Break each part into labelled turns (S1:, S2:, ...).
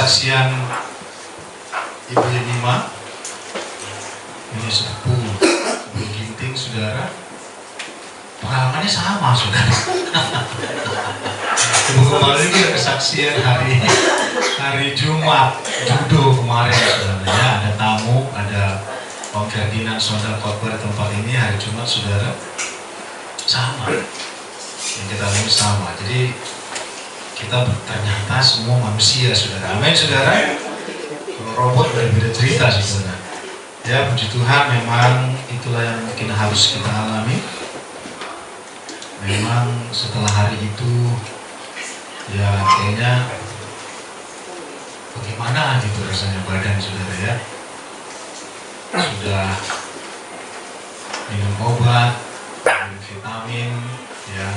S1: kesaksian Ibu Yenima, ini sepupu Ibu Ginting, saudara. Pengalamannya sama, saudara. Kemarin itu kesaksian hari Jumat, judo kemarin, saudara. Ya, ada tamu, ada Om Ferdinand Sondal khotbah di tempat ini hari Jumat, saudara. Sama, yang kita lihat sama. Jadi kita ternyata semua manusia, saudara. Amin, saudara. Kalau robot berbeda cerita, saudara. Ya, puji Tuhan, memang itulah yang mungkin harus kita alami. Memang setelah hari itu, ya kayaknya bagaimana gitu rasanya badan, saudara ya. Sudah minum obat, minum vitamin, ya.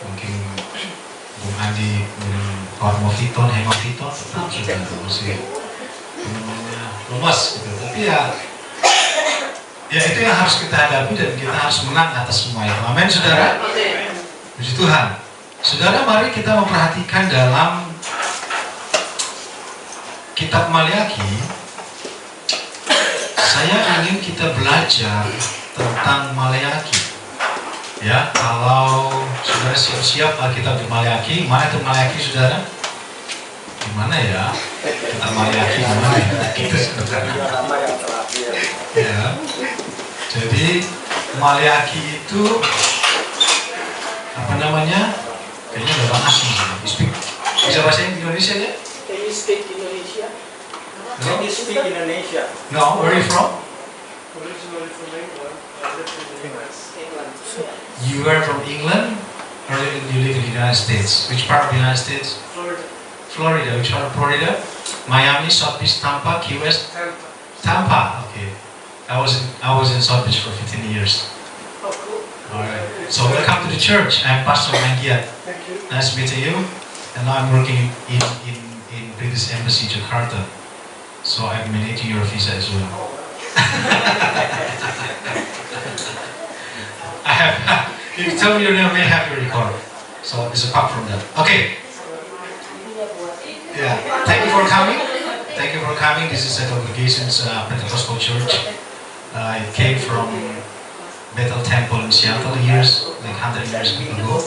S1: Mungkin Bung Andi minum hormofiton, hemafiton, tetap sudah masih namanya lemas gitu. Tapi ya itu yang harus kita hadapi dan kita harus menang atas semua itu. Amin, saudara. Puji Tuhan. Saudara, mari kita memperhatikan dalam kitab Maleakhi. Saya ingin kita belajar tentang Maleakhi. Ya, kalau saudara siap-siap Alkitab di Maleakhi, mana itu Maleakhi, saudara? Di mana ya? Kitab Maleakhi di mana ya? Itu saudara. Ya. Jadi Maleakhi itu apa namanya? Kayaknya udah banget sih. Bisa bahasa Indonesia ya?
S2: Can you speak Indonesia?
S1: No?
S3: Can you speak Indonesia?
S1: No, where are you from?
S4: Originally from England, I lived in the US.
S2: England.
S1: You are from England, or you live in the United States? Which part of the United States?
S4: Florida.
S1: Florida. Which part of Florida? Miami, South Beach, Tampa, Key West?
S4: Tampa.
S1: Tampa. Okay. I was in South Beach for 15 years.
S2: Oh, cool.
S1: All right. So welcome to the church. I'm Pastor Mangiat.
S4: Thank you.
S1: Nice meeting you. And now I'm working in British Embassy, Jakarta. So I'm managing your visa as well. I have. If you tell me your name, I may have your record. So it's apart from that. Okay. Yeah. Thank you for coming. Thank you for coming. This is a congregation's Pentecostal church. It came from Bethel Temple in Seattle years, like 100 years ago.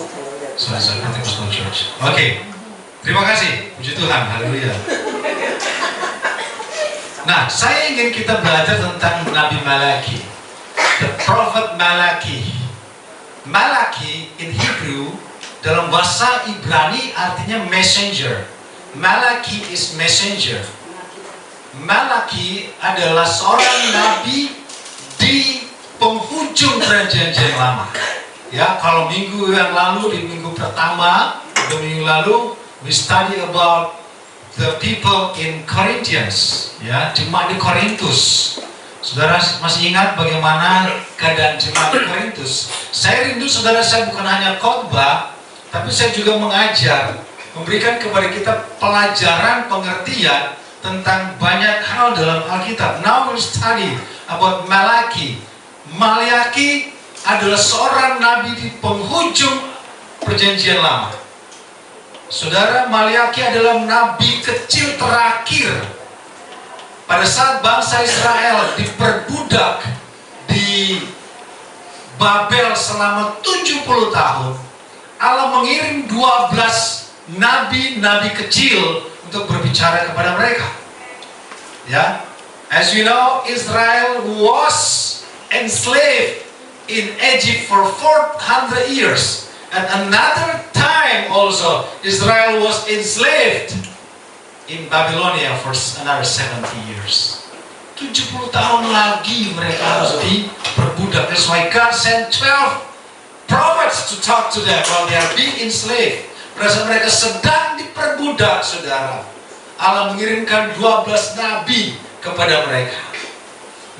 S1: So it's a Pentecostal church. Okay. Terima kasih. Puji Tuhan. Haleluya. Nah, saya ingin kita belajar tentang Nabi Maleakhi. The Prophet Maleakhi. Maleakhi in Hebrew dalam bahasa Ibrani artinya messenger. Maleakhi is messenger. Maleakhi adalah seorang nabi di penghujung perjanjian lama. Ya, kalau minggu yang lalu, di minggu pertama, di minggu lalu, we study about the people in Corinthians, ya, jemaat di Korintus. Saudara masih ingat bagaimana keadaan jemaat di Korintus? Saya rindu saudara, saya bukan hanya khotbah, tapi saya juga mengajar, memberikan kepada kita pelajaran pengertian tentang banyak hal dalam Alkitab. Now we study about Maleakhi. Maleakhi adalah seorang nabi di penghujung perjanjian lama. Saudara, Maleakhi adalah nabi kecil terakhir pada saat bangsa Israel diperbudak di Babel selama 70 tahun. Allah mengirim 12 nabi-nabi kecil untuk berbicara kepada mereka. Ya, as you know, Israel was enslaved in Egypt for 400 years. And another time also, Israel was enslaved in Babylonia for another 70 years. 70 tahun lagi mereka harus diperbudak. That's why God sent 12 prophets to talk to them while they are being enslaved. Pada saat mereka sedang diperbudak, saudara, Allah mengirimkan 12 nabi kepada mereka.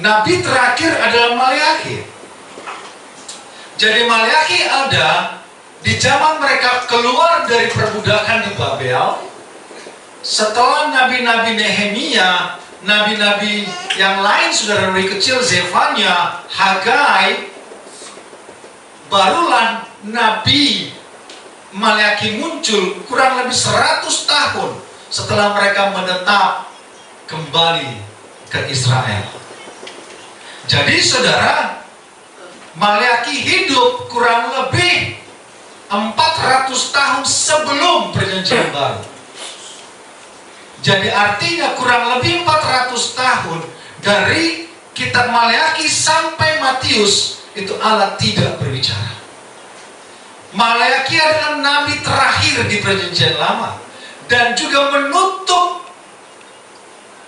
S1: Nabi terakhir adalah Maleakhi. Jadi Maleakhi ada di zaman mereka keluar dari perbudakan di Babel. Setelah nabi-nabi Nehemia, nabi-nabi yang lain, saudara, lebih kecil, Zefanya, Hagai, barulah nabi Maleakhi muncul kurang lebih 100 tahun setelah mereka menetap kembali ke Israel. Jadi saudara, Maleakhi hidup kurang lebih 400 tahun sebelum perjanjian baru. Jadi artinya kurang lebih 400 tahun dari kitab Maleakhi sampai Matius itu Allah tidak berbicara. Maleakhi adalah nabi terakhir di perjanjian lama dan juga menutup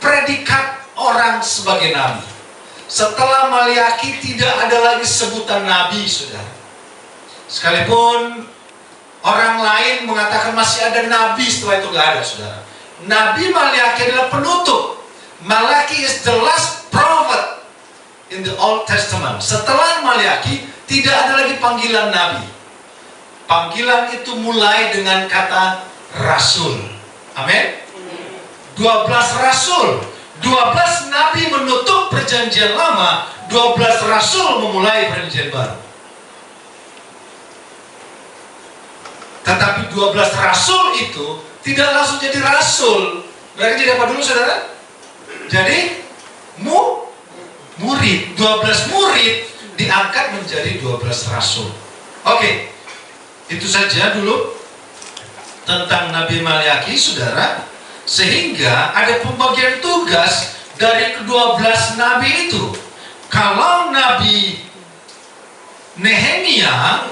S1: predikat orang sebagai nabi. Setelah Maleakhi tidak ada lagi sebutan nabi, saudara. Sekalipun orang lain mengatakan masih ada nabi, setelah itu nggak ada, saudara. Nabi Maleakhi adalah penutup. Maleakhi is the last prophet in the Old Testament. Setelah Maleakhi tidak ada lagi panggilan nabi. Panggilan itu mulai dengan kata rasul. Amin. 12 rasul, 12 nabi menutup perjanjian lama, 12 rasul memulai perjanjian baru. Tetapi 12 rasul itu tidak langsung jadi rasul. Mereka jadi apa dulu, saudara? Jadi murid. 12 murid diangkat menjadi 12 rasul. Oke. Itu saja dulu tentang Nabi Maleakhi, saudara. Sehingga ada pembagian tugas dari ke-12 nabi itu. Kalau Nabi Nehemia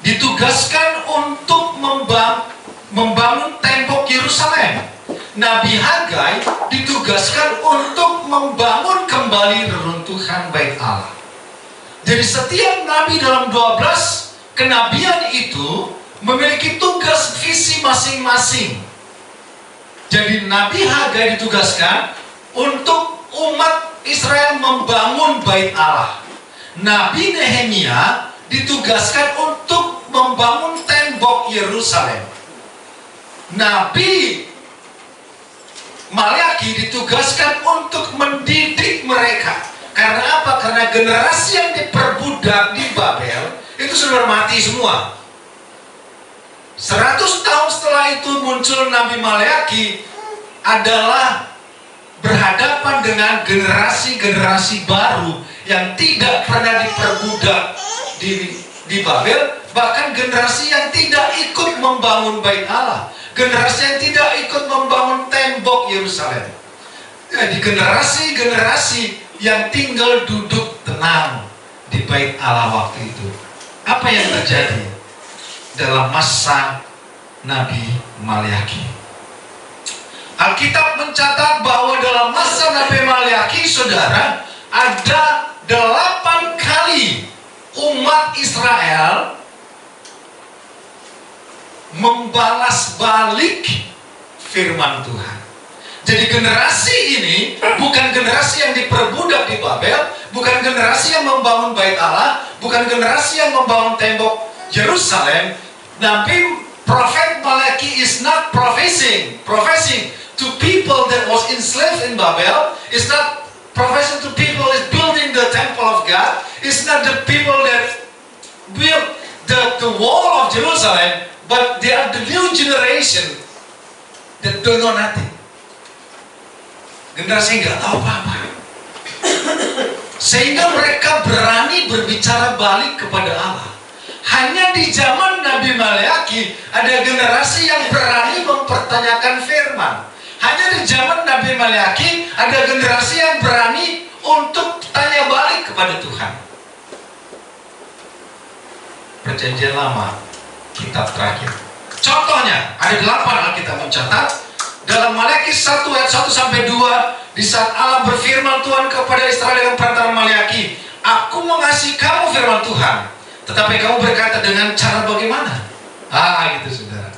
S1: ditugaskan untuk membangun tembok Yerusalem, Nabi Hagai ditugaskan untuk membangun kembali reruntuhan Bait Allah. Jadi setiap nabi dalam 12 kenabian itu memiliki tugas visi masing-masing. Jadi Nabi Hagai ditugaskan untuk umat Israel membangun Bait Allah. Nabi Nehemia ditugaskan untuk membangun tembok Yerusalem. Nabi Maleakhi ditugaskan untuk mendidik mereka. Karena apa? Karena generasi yang diperbudak di Babel itu sudah mati semua. 100 tahun setelah itu muncul Nabi Maleakhi adalah berhadapan dengan generasi-generasi baru yang tidak pernah diperbudak di Babel, bahkan generasi yang tidak ikut membangun Bait Allah, generasi yang tidak ikut membangun tembok Yerusalem. Jadi generasi-generasi yang tinggal duduk tenang di Bait Allah waktu itu. Apa yang terjadi dalam masa Nabi Maleakhi? Alkitab mencatat bahwa dalam masa Nabi Maleakhi, saudara, ada 8 kali umat Israel membalas balik firman Tuhan. Jadi generasi ini bukan generasi yang diperbudak di Babel, bukan generasi yang membangun Bait Allah, bukan generasi yang membangun tembok Yerusalem. Nabi Prophet Maleakhi is not professing to people that was enslaved in Babel. It's not professing to people is building the temple of God. It's not the people that built the wall of Jerusalem, but they are the new generation that don't know nothing. Generasi nggak tahu apa-apa, sehingga mereka berani berbicara balik kepada Allah. Hanya di zaman Nabi Maleakhi ada generasi yang berani mempertanyakan firman. Hanya di zaman Nabi Maleakhi ada generasi yang berani untuk tanya balik kepada Tuhan. Perjanjian Lama, kitab terakhir. Contohnya ada 8 Alkitab mencatat. Dalam Maleakhi 1 ayat 1 sampai 2, di saat Allah berfirman Tuhan kepada Israel dengan perantara Maleakhi, aku mengasihi kamu firman Tuhan, tetapi kamu berkata dengan cara bagaimana? Gitu saudara.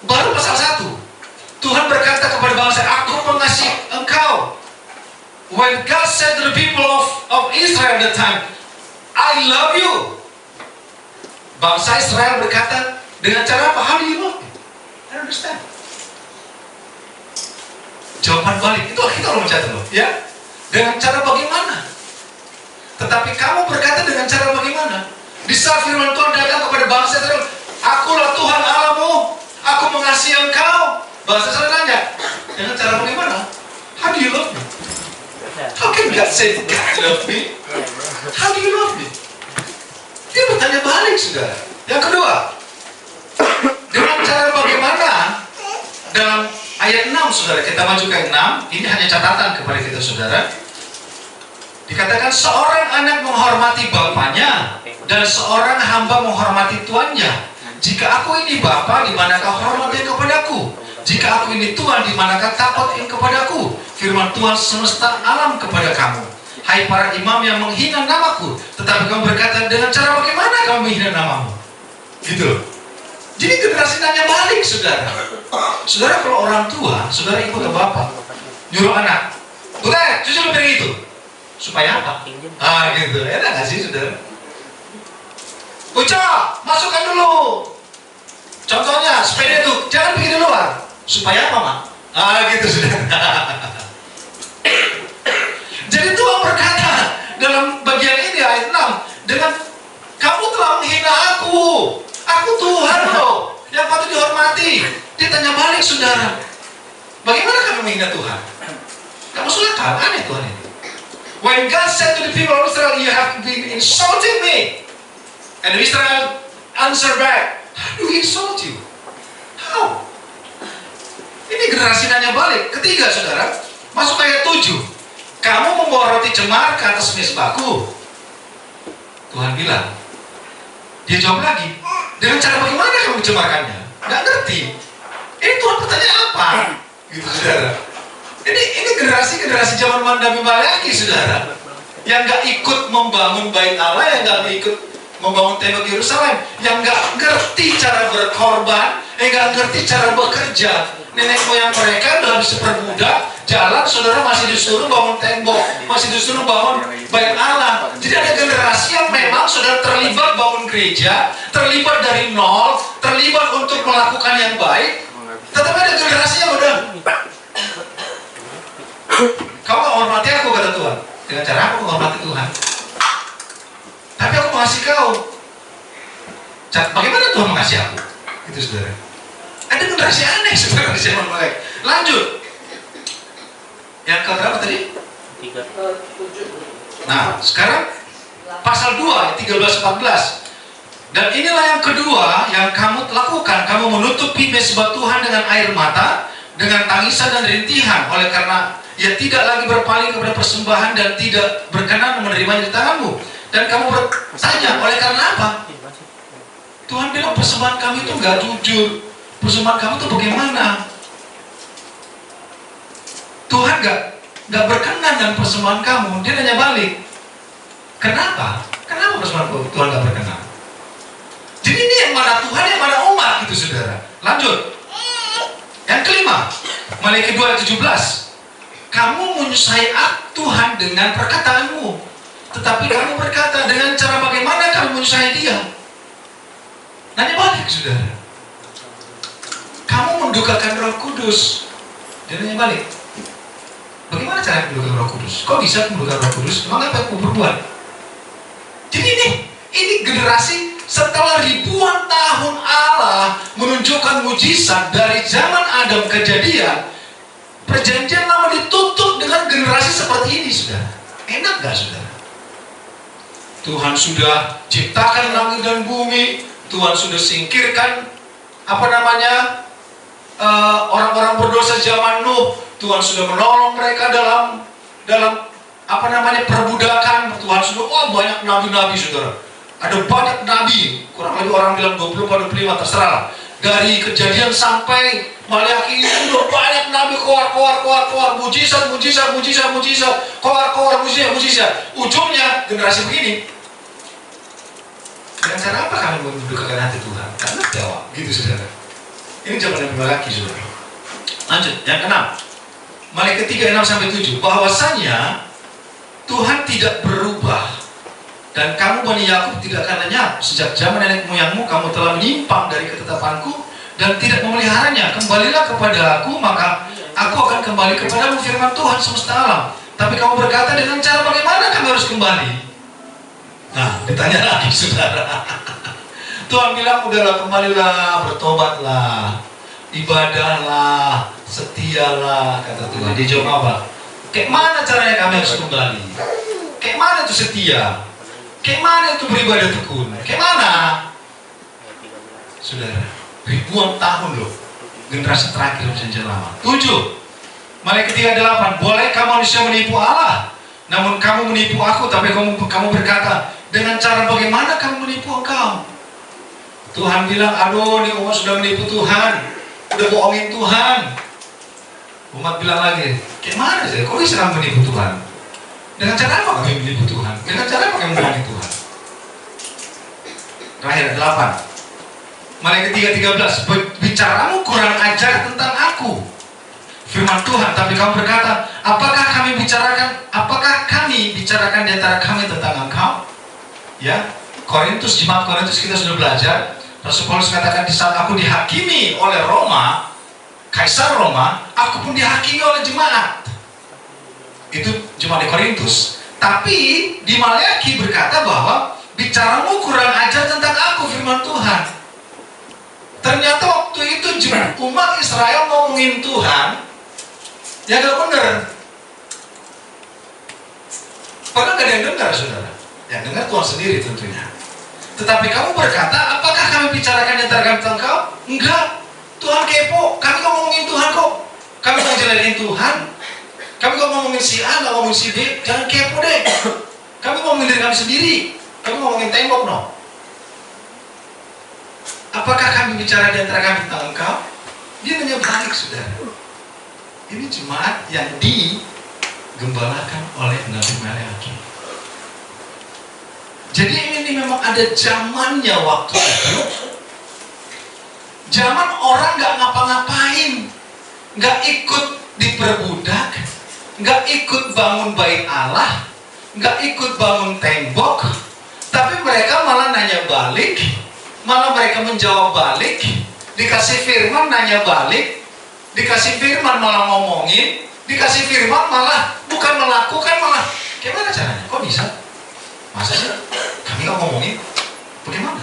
S1: Baru pasal 1, Tuhan berkata kepada bangsa, aku mengasihi engkau. When God said to the people of Israel at the time, I love you. Bangsa Israel berkata, dengan cara apa? How do you love me? I don't understand. Jawaban balik itu kita belum mencatat loh, ya. Dengan cara bagaimana? Tetapi kamu berkata dengan cara bagaimana? Di saat firman Tuhan datang kepada bangsa Israel, akulah Tuhan Allahmu, Aku mengasihi engkau. Bahasa saya nanya, dengan cara bagaimana? How do you love me? How can God say God love me? How do you love me? Dia bertanya balik, saudara. Yang kedua, dengan cara bagaimana? Dalam ayat 6, saudara, kita maju ke 6. Ini hanya catatan kepada kita, saudara. Dikatakan seorang anak menghormati bapaknya dan seorang hamba menghormati tuannya. Jika aku ini bapa, di manakah hormatnya kepadaku? Jika aku ini Tuhan, di manakah takutnya kepadaku? Firman Tuhan semesta alam kepada kamu. Hai para imam yang menghina namaku, tetapi kamu berkata, dengan cara bagaimana kamu menghina namamu? Gitu. Jadi generasi nanya balik, saudara. Saudara kalau orang tua, saudara ikut ke bapak, nyuruh anak, bukan, cucu lebih dari itu. Supaya apa? Gitu. Enak gak sih, saudara? Uca, masukkan dulu. Contohnya, sepeda itu, jangan pergi di luar. Supaya apa, Mak? Gitu, saudara. Jadi Tuhan berkata dalam bagian ini ayat 6, dengan kamu telah menghina aku Tuhan loh, yang patut dihormati. Dia tanya balik, saudara, bagaimana kamu menghina Tuhan? Kamu sudah tahu, aneh Tuhan itu. When God said to the people of Israel, you have been insulting me, and Israel answer back, how do we insult you? How? Ini generasi nanya balik. Ketiga, saudara, masuk ayat 7. Kamu membawa roti cemar ke atas mezbahku. Tuhan bilang. Dia jawab lagi, dengan cara bagaimana kamu mencemarkannya? Nggak ngerti. Ini Tuhan bertanya apa? Gitu, saudara. Ini generasi zaman Nabi Malaki, saudara, yang nggak ikut membangun bait Allah, yang nggak ikut membangun tembok Yerusalem, yang nggak ngerti cara berkorban, yang nggak ngerti cara bekerja. Nenek moyang mereka dalam dipermudah jalan, saudara masih disuruh bangun tembok, masih disuruh bangun bait Allah. Jadi ada generasi yang memang sudah terlibat bangun gereja, terlibat dari nol, terlibat untuk melakukan yang baik. Tetapi ada generasi yang udah, kau gak hormati aku, kata Tuhan. Dengan cara aku menghormati Tuhan, tapi aku mengasihi kau. Bagaimana Tuhan mengasihi aku? Itu, saudara. Ada generasi aneh, saudara, di zaman mereka. Lanjut. Yang keberapa tadi?
S2: 7.
S1: Nah, sekarang pasal 2, 13-14. Dan inilah yang kedua yang kamu lakukan. Kamu menutupi mezbah Tuhan dengan air mata, dengan tangisan dan rintihan, oleh karena ia tidak lagi berpaling kepada persembahan dan tidak berkenan menerimanya di tanganmu. Dan kamu bertanya, oleh karena apa? Tuhan bilang persembahan kami itu nggak jujur. Persembahan kamu itu bagaimana? Tuhan nggak berkenan dengan persembahan kamu. Dia nanya balik, kenapa? Kenapa persembahan Tuhan nggak berkenan? Jadi ini yang mana Tuhan, yang mana umat, gitu, saudara. Lanjut. Yang kelima, Malaikat 2 ayat 17. Kamu menyusahai Tuhan dengan perkataanmu, tetapi kamu berkata, dengan cara bagaimana kamu menyusahai Dia? Nanya balik, saudara. Kamu mendukakan Roh Kudus. Dia nanya balik, bagaimana cara mendukakan Roh Kudus? Kok bisa mendukakan Roh Kudus? Emang apa yang kamu perbuat? Jadi ini generasi setelah ribuan tahun Allah menunjukkan mujizat dari zaman Adam Kejadian, perjanjian lama ditutup dengan generasi seperti ini, saudara. Enak gak, saudara? Tuhan sudah ciptakan langit dan bumi, Tuhan sudah singkirkan orang-orang berdosa zaman Nuh. Tuhan sudah menolong mereka dalam perbudakan. Tuhan sudah, banyak nabi-nabi, saudara. Ada banyak nabi, kurang lebih orang bilang 20-25, terserah. Dari Kejadian sampai Maliaki itu udah banyak nabi keluar, mujizat, keluar, mujizat. Ujungnya generasi begini. Dengan cara apa kalian mendudukan hati Tuhan? Karena jawab, gitu, saudara. Ini zaman Nabi Malaki, saudara. Lanjut, yang keenam. Malaikat 3:6-7. Bahwasanya Tuhan tidak berubah, dan kamu Bani Yakub tidak akan lenyap. Sejak zaman nenek moyangmu kamu telah menyimpang dari ketetapanku dan tidak memeliharanya. Kembalilah kepada aku, maka aku akan kembali kepadamu, firman Tuhan semesta alam. Tapi kamu berkata, dengan cara bagaimana kami harus kembali? Nah, ditanya lagi, saudara. Tuhan bilang, udahlah, kembalilah, bertobatlah. ibadahlah, setialah, kata Tuhan. Dia jawab apa? Kayak mana caranya kami harus kembali? Kayak mana itu setia? Kayak mana itu beribadah tekun? Kayak mana? Saudara, ribuan tahun loh, generasi terakhir perjanjian lama. 7, Malaikat 3:8, bolehkah manusia menipu Allah? Namun kamu menipu aku, tapi kamu berkata, dengan cara bagaimana kamu menipu engkau? Tuhan bilang, aduh, ini umat sudah menipu Tuhan, udah bohongin Tuhan. Umat bilang lagi, kayak mana sih? Kok bisa kamu menipu Tuhan? Dengan cara apa kami menipu Tuhan? Dengan cara apa kami membohongi Tuhan? Terakhir 8, Malaikat 3:13, bicaramu kurang ajar tentang aku, firman Tuhan, tapi kamu berkata, apakah kami bicarakan di antara kami tentang engkau? Ya, Korintus, jemaat Korintus kita sudah belajar. Rasul Paulus katakan, di saat aku dihakimi oleh Roma, Kaisar Roma, aku pun dihakimi oleh jemaat. Itu jemaat di Korintus. Tapi di Maleakhi berkata bahwa bicaramu kurang ajar tentang aku, firman Tuhan. Ternyata waktu itu umat Israel ngomongin Tuhan, ya gak benar. Padahal gak ada yang dengar, saudara. Yang dengar Tuhan sendiri tentunya. Tetapi kamu berkata, apakah kami bicarakan di antara kami tentang kau? Enggak. Tuhan kepo. Kami kok ngomongin Tuhan kok. Kami kok jelekin Tuhan. Kami kok ngomongin si A, gak ngomongin si B. Jangan kepo deh. Kami ngomongin diri kami sendiri. Kami ngomongin tembok, no. Apakah kami bicara di antara kami tentang engkau? Dia nanya balik, saudara. Ini jemaat yang digembalakan oleh Nabi Maleakhi. Jadi ini memang ada zamannya waktu itu. Zaman orang gak ngapa-ngapain, gak ikut diperbudak, gak ikut bangun bait Allah, gak ikut bangun tembok, tapi mereka malah nanya balik, malah mereka menjawab balik, dikasih firman nanya balik, dikasih firman malah ngomongin, dikasih firman malah bukan melakukan, malah gimana caranya? Kok bisa? Masa sih? Kami nggak ngomongin? Bagaimana?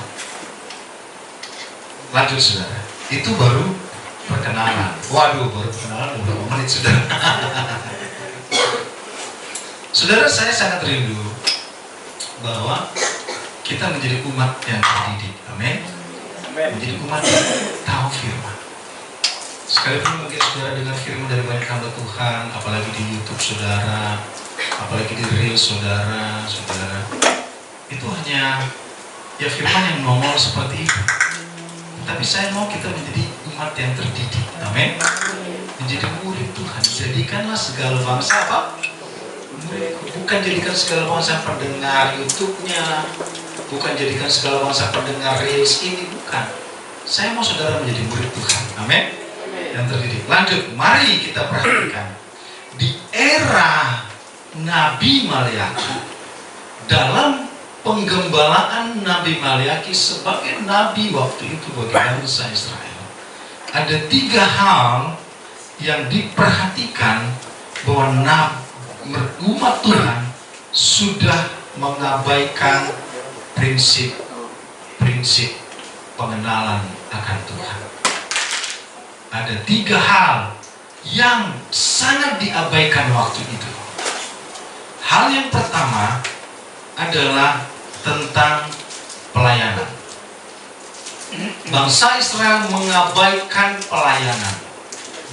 S1: Lanjut, saudara. Itu baru perkenalan. Waduh, baru perkenalan udah menit, saudara. Saudara, saya sangat rindu bahwa kita menjadi umat yang terdidik. Amin. Menjadi umat yang tahu firman. Sekalipun mungkin saudara dengar firman dari banyak hamba Tuhan, apalagi di YouTube saudara, apalagi di Reels saudara, itu hanya ya firman yang nongol seperti itu. Tapi saya mau kita menjadi umat yang terdidik. Amin. Menjadi murid Tuhan. Jadikanlah segala bangsa apa? Bukan jadikan segala bangsa pendengar YouTube-nya, bukan jadikan segala bangsa pendengar Reels ini, bukan. Saya mau saudara menjadi murid Tuhan. Amin. Yang terdidik. Lanjut, mari kita perhatikan di era Nabi Maleakhi, dalam penggembalaan Nabi Maleakhi sebagai nabi waktu itu bagi bangsa Israel, ada 3 hal yang diperhatikan bahwa umat Tuhan sudah mengabaikan prinsip-prinsip pengenalan akan Tuhan. Ada 3 hal yang sangat diabaikan waktu itu. Hal yang pertama adalah tentang pelayanan. Bangsa Israel mengabaikan pelayanan.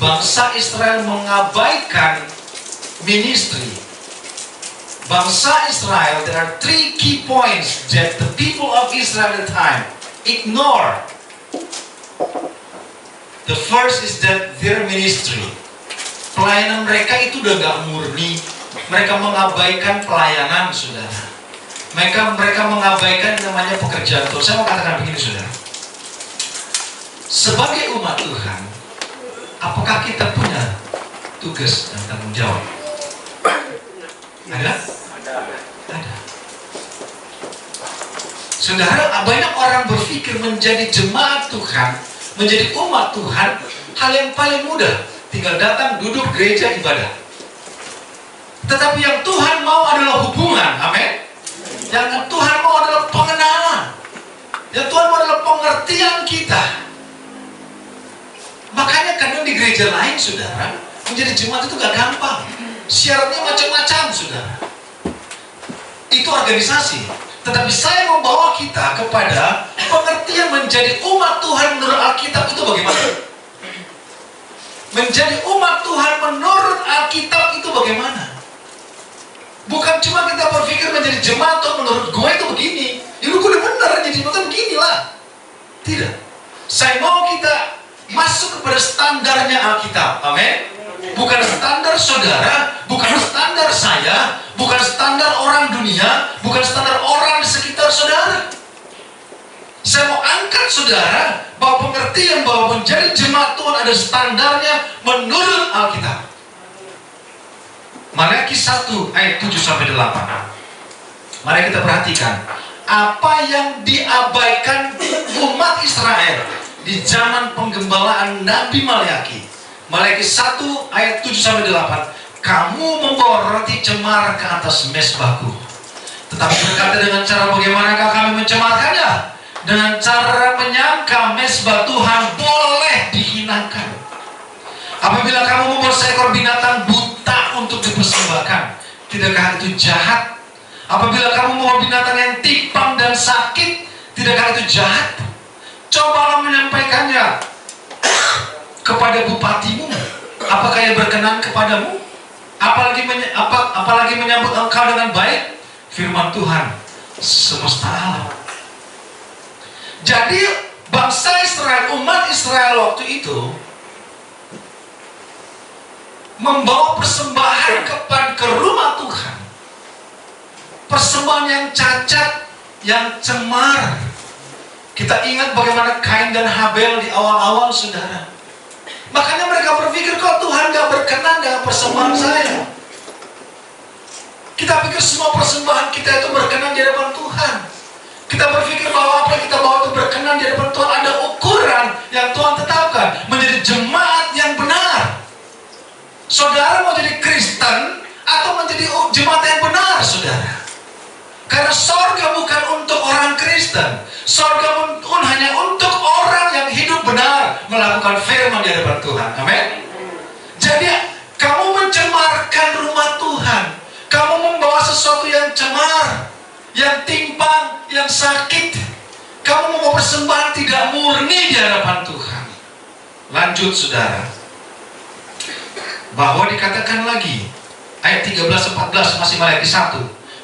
S1: Bangsa Israel mengabaikan ministry. Bangsa Israel, there are 3 key points that the people of Israel at the time ignore. The first is that their ministry, pelayanan mereka itu udah gak murni. Mereka mengabaikan pelayanan, saudara. Mereka mengabaikan namanya pekerjaan Tuhan. Saya mau katakan begini, saudara. Sebagai umat Tuhan, apakah kita punya tugas dan tanggung jawab? Ada? Ada. Saudara, banyak orang berpikir menjadi jemaat Tuhan, menjadi umat Tuhan, hal yang paling mudah, tinggal datang, duduk, gereja, ibadah. Tetapi yang Tuhan mau adalah hubungan, amin. Yang Tuhan mau adalah pengenalan. Yang Tuhan mau adalah pengertian kita. Maka gereja lain, saudara, menjadi jemaat itu gak gampang. Syaratnya macam-macam, saudara. Itu organisasi. Tetapi saya membawa kita kepada pengertian menjadi umat Tuhan menurut Alkitab itu bagaimana? Menjadi umat Tuhan menurut Alkitab itu bagaimana? Bukan cuma kita berpikir menjadi jemaat menurut gue itu begini. Itu gue udah benar, jadi jemaat beginilah. Tidak. Saya mau kita masuk kepada standarnya Alkitab. Amin. Bukan standar saudara, bukan standar saya, bukan standar orang dunia, bukan standar orang di sekitar saudara. Saya mau angkat saudara bahwa pengertian bahwa menjadi jemaat Tuhan ada standarnya menurut Alkitab. Malaki 1 ayat 7-8. Mari kita perhatikan apa yang diabaikan umat Israel di zaman penggembalaan Nabi Malaki. Malaki 1 ayat 7-8. Kamu membawa roti cemar ke atas mezbahku, tetapi berkata, dengan cara bagaimanakah kami mencemarkannya? Dengan cara menyangka mezbah Tuhan boleh dihinakan. Apabila kamu membawa seekor binatang buta untuk dipersembahkan, tidakkah itu jahat? Apabila kamu membawa binatang yang timpang dan sakit, tidakkah itu jahat? Cobalah menyampaikannya kepada bupatimu. Apakah ia berkenan kepadamu? Apalagi menyambut engkau dengan baik? Firman Tuhan semesta alam. Jadi bangsa Israel, umat Israel waktu itu membawa persembahan ke rumah Tuhan. Persembahan yang cacat, yang cemar. Kita ingat bagaimana Kain dan Habel di awal-awal, saudara. Makanya mereka berpikir, kok Tuhan gak berkenan dengan persembahan saya. Kita pikir semua persembahan kita itu berkenan di hadapan Tuhan. Kita berpikir bahwa apa yang kita bawa itu berkenan di hadapan Tuhan. Ada ukuran yang Tuhan tetapkan. Menjadi jemaat yang benar. Saudara mau jadi Kristen atau menjadi jemaat yang benar, saudara? Karena sorga bukan untuk orang Kristen. Sorga pun hanya untuk orang yang hidup benar, melakukan firman di hadapan Tuhan. Amin. Jadi kamu mencemarkan rumah Tuhan, kamu membawa sesuatu yang cemar, yang timpang, yang sakit, kamu membawa persembahan tidak murni di hadapan Tuhan. Lanjut, saudara, bahwa dikatakan lagi ayat 13-14 masih Malaki 1.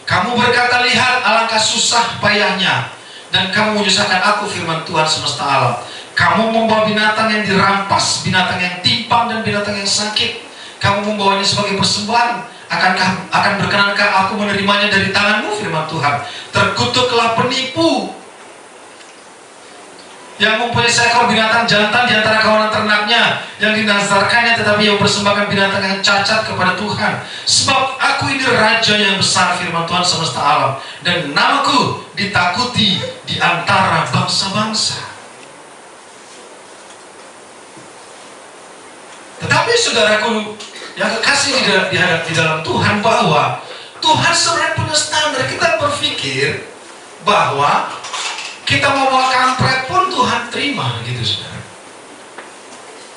S1: Kamu berkata, lihat alangkah susah payahnya, dan kamu menyusahkan aku, firman Tuhan semesta alam. Kamu membawa binatang yang dirampas, binatang yang timpang dan binatang yang sakit. Kamu membawanya sebagai persembahan. Akan berkenankah aku menerimanya dari tanganmu, firman Tuhan? Terkutuklah penipu yang mempunyai seekor binatang jantan di antara kawanan ternaknya, yang dinazarkannya tetapi yang persembahkan binatang yang cacat kepada Tuhan. Sebab aku ini raja yang besar, firman Tuhan semesta alam, dan namaku ditakuti di antara bangsa-bangsa. Tetapi saudaraku yang kekasih di dalam Tuhan, bahwa Tuhan sebenarnya punya standar. Kita berpikir bahwa kita mau bawa kampret pun Tuhan terima, gitu, saudara.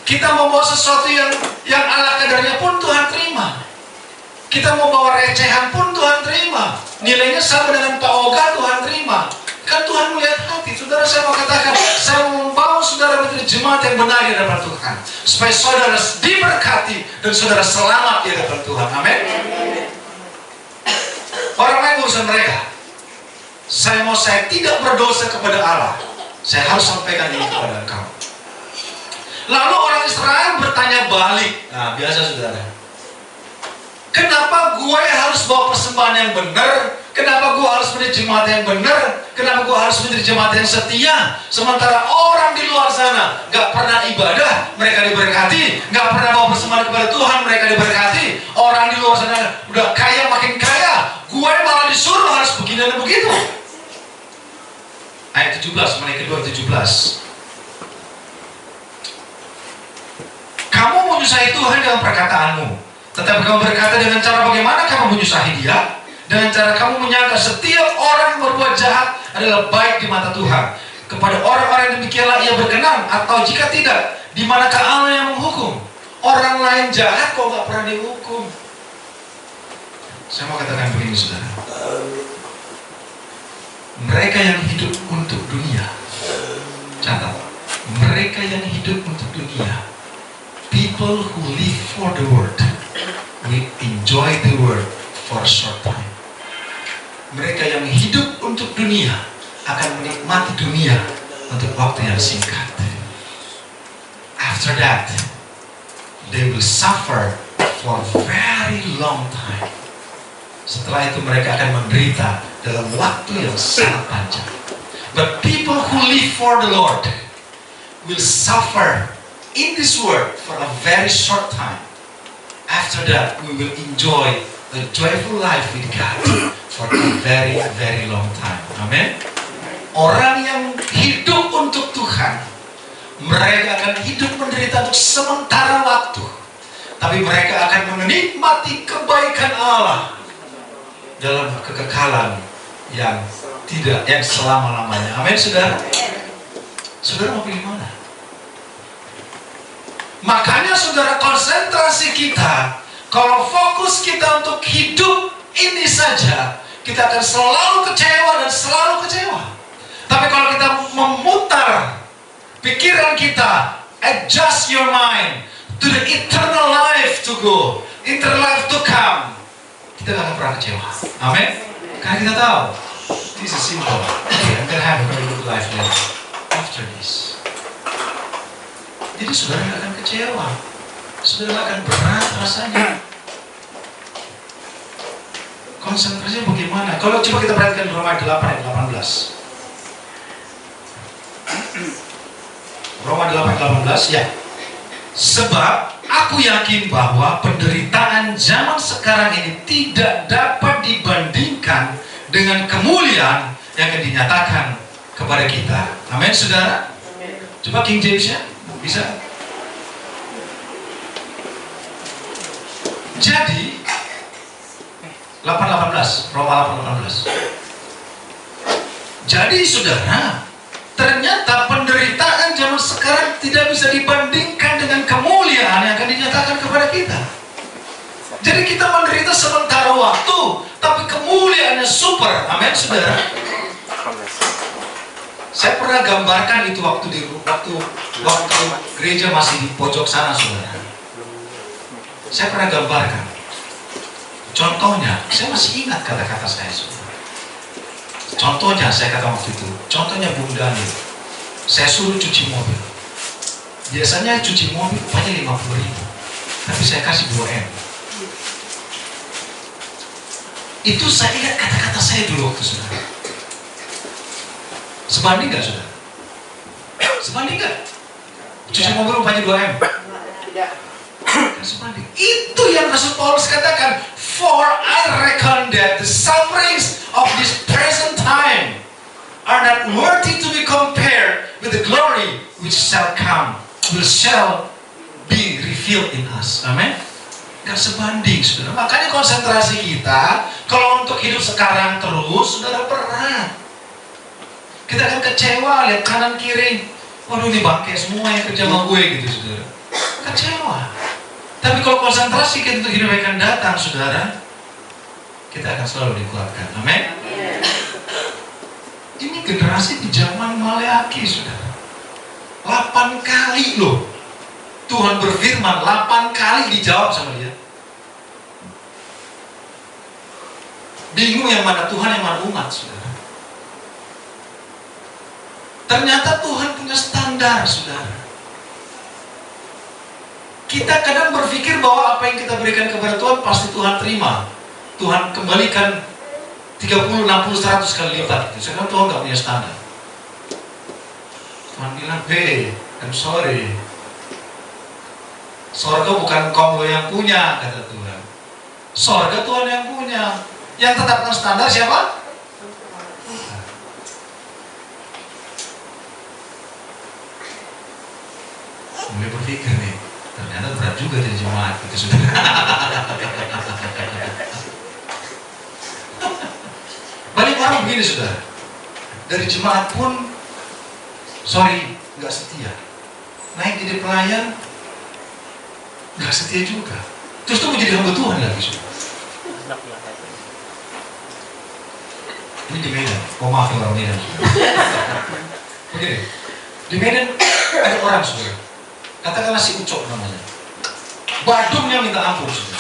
S1: Kita mau bawa sesuatu yang ala kadarnya pun Tuhan terima. Kita mau bawa recehan pun Tuhan terima. Nilainya sama dengan Pak Oga, Tuhan terima. Kan Tuhan melihat hati. Saudara, saya mau katakan, saya mau membawa saudara menjadi jemaat yang benar di hadapan Tuhan, supaya saudara diberkati dan saudara selamat di hadapan Tuhan. Amin. Orang lain urusan mereka. Saya tidak berdosa kepada Allah. Saya harus sampaikan ini kepada engkau. Lalu orang Israel bertanya balik. Nah, biasa, saudara. Kenapa gue harus bawa persembahan yang benar? Kenapa gue harus menjadi jemaat yang benar? Kenapa gue harus menjadi jemaat yang setia? Sementara orang di luar sana gak pernah ibadah, mereka diberkati. Gak pernah bawa persembahan kepada Tuhan, mereka diberkati. Orang di luar sana udah kaya makin kaya, gue malah disuruh harus begini dan begitu. Ayat 17, Malaki 2:17. Kamu menyusahi Tuhan dengan perkataanmu, tetapi kamu berkata, dengan cara bagaimana kamu menyusahi Dia? Dengan cara kamu menyangka setiap orang yang berbuat jahat adalah baik di mata Tuhan. Kepada orang-orang yang demikianlah Ia berkenan, atau jika tidak, di manakah Allah yang menghukum? Orang lain jahat kok nggak pernah dihukum. Saya mau katakan begini, saudara. Mereka yang hidup untuk dunia, catat, mereka yang hidup untuk dunia, people who live for the world will enjoy the world for a short time. Mereka yang hidup untuk dunia akan menikmati dunia untuk waktu yang singkat. After that, they will suffer for a very long time. Setelah itu mereka akan menderita dalam waktu yang sangat panjang. But people who live for the Lord will suffer in this world for a very short time. After that, we will enjoy a joyful life with God for a very, very long time. Amen. Orang yang hidup untuk Tuhan, mereka akan hidup menderita untuk sementara waktu, tapi mereka akan menikmati kebaikan Allah dalam kekekalan yang selama-lamanya. Amin, saudara. Saudara mau pilih mana? Makanya saudara, konsentrasi kita, kalau fokus kita untuk hidup ini saja, kita akan selalu kecewa dan selalu kecewa. Tapi kalau kita memutar pikiran kita, adjust your mind to the eternal life to go, eternal life to come, kita gak akan pernah kecewa. Amin. Karena kita tahu, this is simple. Okay, I'm gonna have a very good life later after this. Jadi saudara gak akan kecewa, saudara gak akan berat rasanya. Konsentrasinya bagaimana? Kalau coba kita perhatikan Roma 8 ayat 18. Roma 8:18 ya. Sebab aku yakin bahwa penderitaan zaman sekarang ini tidak dapat dibandingkan dengan kemuliaan yang akan dinyatakan kepada kita. Amin, saudara. Coba King James ya, bisa. Jadi 8:18, Roma 8:18. Jadi saudara, ternyata penderitaan zaman sekarang tidak bisa dibandingkan dengan kemuliaan yang akan dinyatakan kepada kita. Jadi kita menderita sementara waktu, tapi kemuliaannya super. Amin, saudara. Saya pernah gambarkan itu waktu gereja masih di pojok sana, saudara. Saya pernah gambarkan. Contohnya, saya masih ingat kata-kata saya, saudara. Contohnya, saya kata waktu itu, contohnya Bung Daniel, saya suruh cuci mobil. Biasanya cuci mobil upahnya 50.000, tapi saya kasih 2M. Itu saya ingat kata-kata saya dulu waktu, saudara. Sebanding nggak, saudara? Sebanding nggak? Cuci mobil upahnya 2M?
S2: Tidak.
S1: Sebanding. Itu yang Rasul Paulus katakan, for I reckon that the sufferings of this present time are not worthy to be compared with the glory which shall be revealed in us. Amen. Gak sebanding, saudara. Makanya konsentrasi kita, kalau untuk hidup sekarang terus, saudara, berat. Kita akan kecewa, lihat kanan kiri, waduh ini bangke semua yang kerja sama gue gitu, saudara. Kecewa. Tapi kalau konsentrasi kita untuk hidup yang akan datang, saudara, kita akan selalu dikuatkan. Amin. Ini generasi di zaman Maleaki, saudara. 8 kali loh Tuhan berfirman, 8 kali dijawab sama dia. Bingung yang mana Tuhan, yang mana umat, saudara. Ternyata Tuhan punya standar, saudara. Kita kadang berpikir bahwa apa yang kita berikan kepada Tuhan pasti Tuhan terima. Tuhan kembalikan 30, 60, 100 kali lipat. Sekarang Tuhan gak punya standar. Tuhan bilang, hey, I'm sorry. Sorga bukan kamu yang punya, kata Tuhan. Sorga Tuhan yang punya. Yang tetapkan standar siapa? Mulai berpikir nih, ternyata berat juga jadi jemaat itu, saudara. Banyak orang begini, saudara. Dari jemaat pun, sorry, nggak setia. Naik jadi pelayan, nggak setia juga. Terus itu menjadi hamba Tuhan lagi. Ini di Medan. Oh maaf ya orang Medan. Begini, di Medan ada orang saudara. Katakanlah si Ucok namanya. Badungnya minta ampun saudara.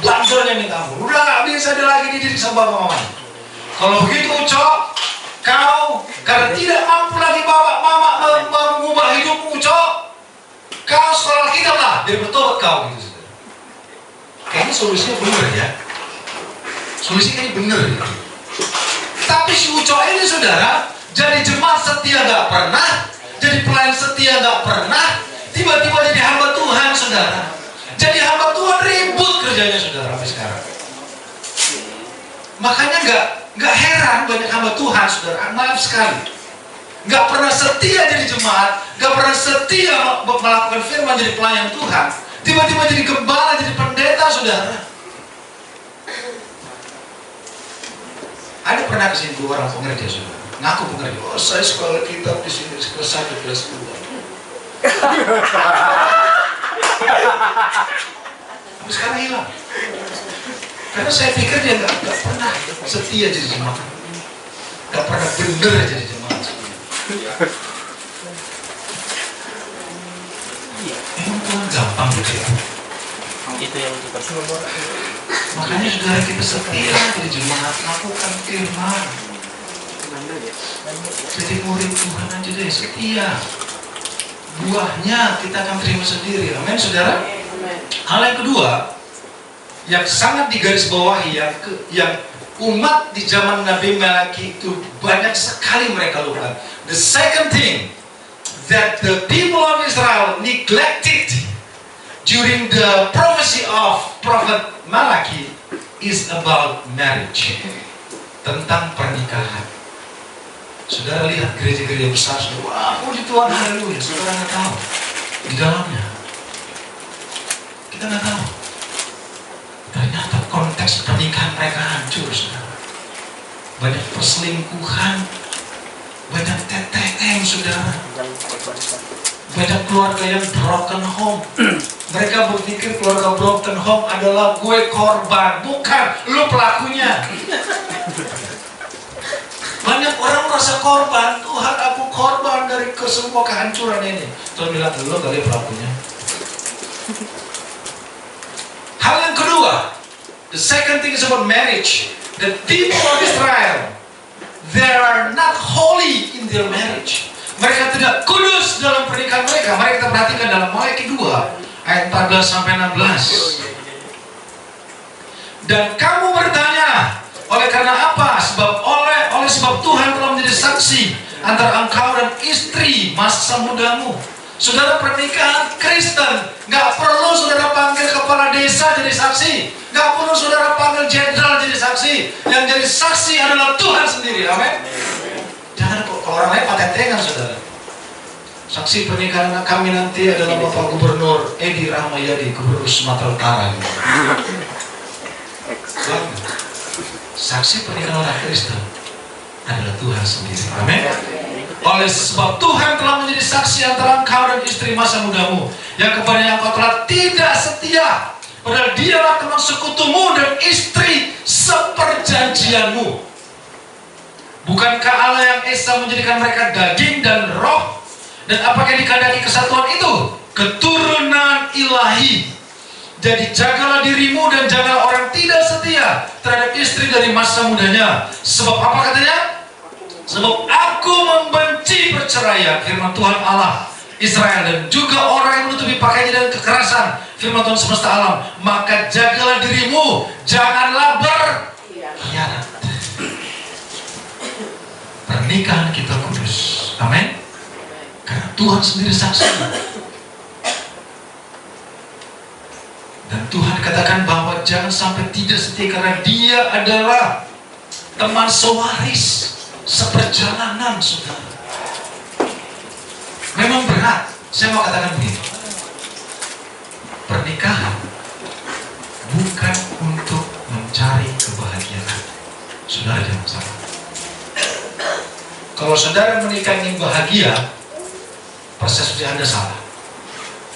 S1: Bandelnya minta ampun. Udah nggak bisa dia lagi dididik sama bapak mamanya. Kalau begitu Ucok, kau karena tidak mampu lagi bapak mama mengubah hidupmu Ucok, kau sekolah kita lah, biar bertobat kau gitu saudara. Kayaknya solusinya benar ya. Solusinya kayaknya benar gitu. Tapi si Ucok ini saudara, jadi jemaat setia gak pernah, jadi pelayan setia gak pernah, tiba-tiba jadi hamba Tuhan saudara. Jadi hamba Tuhan ribut kerjanya saudara sampai sekarang. Makanya gak heran banyak hamba Tuhan saudara, maaf sekali, gak pernah setia jadi jemaat, gak pernah setia melakukan firman jadi pelayan Tuhan, tiba-tiba jadi gembala, jadi pendeta saudara. Ada pernah kesini dua orang pengerja saudara, ngaku pengerja, oh saya sekolah kitab di sini kelas 1 kelas 2. Tapi sekarang hilang. Karena saya pikir dia nggak pernah setia jadi jemaat, nggak pernah benar jadi jemaat. Emang Tuhan gampang gitu ya?
S3: Itu yang kita semua.
S1: Makanya saudara kita setia jadi jemaat, lakukan firman. Jadi murid Tuhan aja deh, setia. Buahnya kita akan terima sendiri. Amin saudara. Hal yang kedua yang sangat digarisbawahi, yang umat di zaman Nabi Malaki itu banyak sekali mereka lupakan. The second thing that the people of Israel neglected during the prophecy of Prophet Malaki is about marriage, tentang pernikahan. Saudara lihat gereja-gereja besar, saudara, wah puji Tuhan, haleluya. Saudara nggak tahu di dalamnya, kita nggak tahu. Ternyata konteks pernikahan mereka hancur, saudara. Banyak perselingkuhan, banyak TTM, saudara. Banyak keluarga yang broken home. Mereka berpikir keluarga broken home adalah gue korban. Bukan, lu pelakunya. Banyak orang merasa korban. Tuhan, aku korban dari semua kehancuran ini. Tuhan bilang, lu kali pelakunya. Hal yang kedua, the second thing is about marriage. The people of Israel, they are not holy in their marriage. Mereka tidak kudus dalam pernikahan mereka. Mari kita perhatikan dalam Malaki 2 ayat 14 sampai 16. Dan kamu bertanya, oleh karena apa? Sebab oleh sebab Tuhan telah menjadi saksi antara engkau dan istri masa mudamu. Saudara, pernikahan Kristen nggak perlu saudara panggil kepala desa jadi saksi, nggak perlu saudara panggil jenderal jadi saksi. Yang jadi saksi adalah Tuhan sendiri. Amin. Jangan kok orang lain patentengan saudara. Saksi pernikahan anak kami nanti adalah Bapak Gubernur Edi Rahmayadi, Gubernur Sumatera Utara. Saksi pernikahan orang Kristen adalah Tuhan sendiri. Amin. Oleh sebab Tuhan telah menjadi saksi antara engkau dan istri masa mudamu, yang kepadanya engkau telah tidak setia, padahal dialah teman sekutumu dan istri seperjanjianmu. Bukankah Allah yang esa menjadikan mereka daging dan roh? Dan apakah dikandaki kesatuan itu? Keturunan ilahi. Jadi jagalah dirimu dan jagalah orang tidak setia terhadap istri dari masa mudanya. Sebab apa katanya? Sebab aku membenci perceraian, firman Tuhan Allah Israel, dan juga orang yang menutupi pakaiannya dengan kekerasan, firman Tuhan semesta alam. Maka jagalah dirimu, janganlah berkhianat. Pernikahan kita kudus. Amin. Karena Tuhan sendiri saksi. Dan Tuhan katakan bahwa jangan sampai tidak setia, karena dia adalah teman sewaris seperjalanan saudara. Memang berat. Saya mau katakan begini, pernikahan bukan untuk mencari kebahagiaan. Saudara jangan salah. Kalau saudara menikah ingin bahagia, persepsi Anda salah.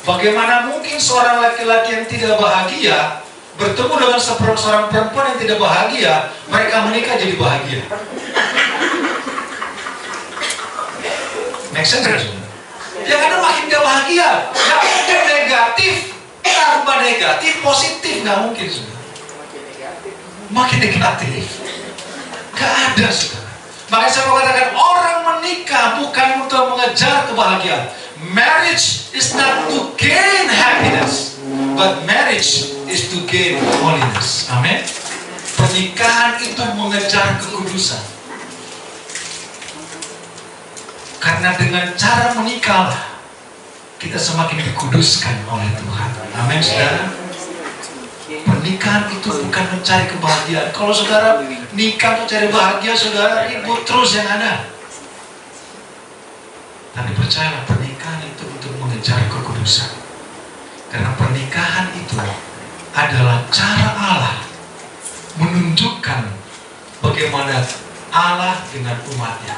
S1: Bagaimana mungkin seorang laki-laki yang tidak bahagia bertemu dengan seorang perempuan yang tidak bahagia, mereka menikah jadi bahagia? Make sense nggak, saudara? Yang ada makin gak bahagia, nggak mungkin negatif tambah negatif, positif nggak mungkin, saudara. Makin negatif, gak ada, saudara. Makanya saya mau katakan, orang menikah bukan untuk mengejar kebahagiaan. Marriage is not to gain happiness, but marriage is to gain holiness. Amin. Pernikahan itu mengejar kekudusan. Karena dengan cara menikahlah kita semakin dikuduskan oleh Tuhan. Amin, saudara. Pernikahan itu bukan mencari kebahagiaan. Kalau saudara nikah mencari bahagia, saudara ribut terus yang ada. Tapi percayalah, pernikahan itu untuk mengejar kekudusan. Karena pernikahan itu adalah cara Allah menunjukkan bagaimana Allah dengan umatnya.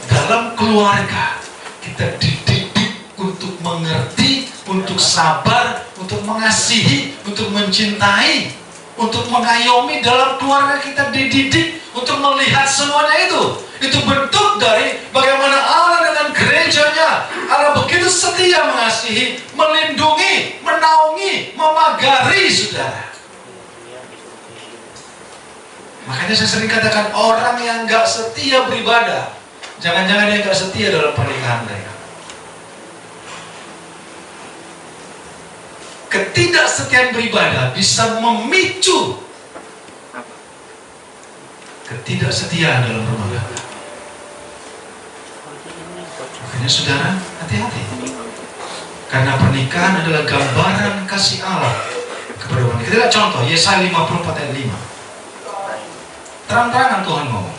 S1: Dalam keluarga kita dididik untuk mengerti, untuk sabar, untuk mengasihi, untuk mencintai, untuk mengayomi. Dalam keluarga kita dididik untuk melihat semuanya itu. Itu bentuk dari bagaimana Allah dengan gerejanya. Allah begitu setia mengasihi, melindungi, menaungi, memagari, saudara. Makanya saya sering katakan, orang yang gak setia beribadah, jangan-jangan dia gak setia dalam pernikahan mereka. Ketidaksetiaan beribadah bisa memicu ketidaksetiaan dalam rumah tangga. Makanya saudara, hati-hati. Karena pernikahan adalah gambaran kasih Allah kepada wanita. Kita lihat contoh, Yesaya 54 ayat 5. Terang-terangan Tuhan ngomong.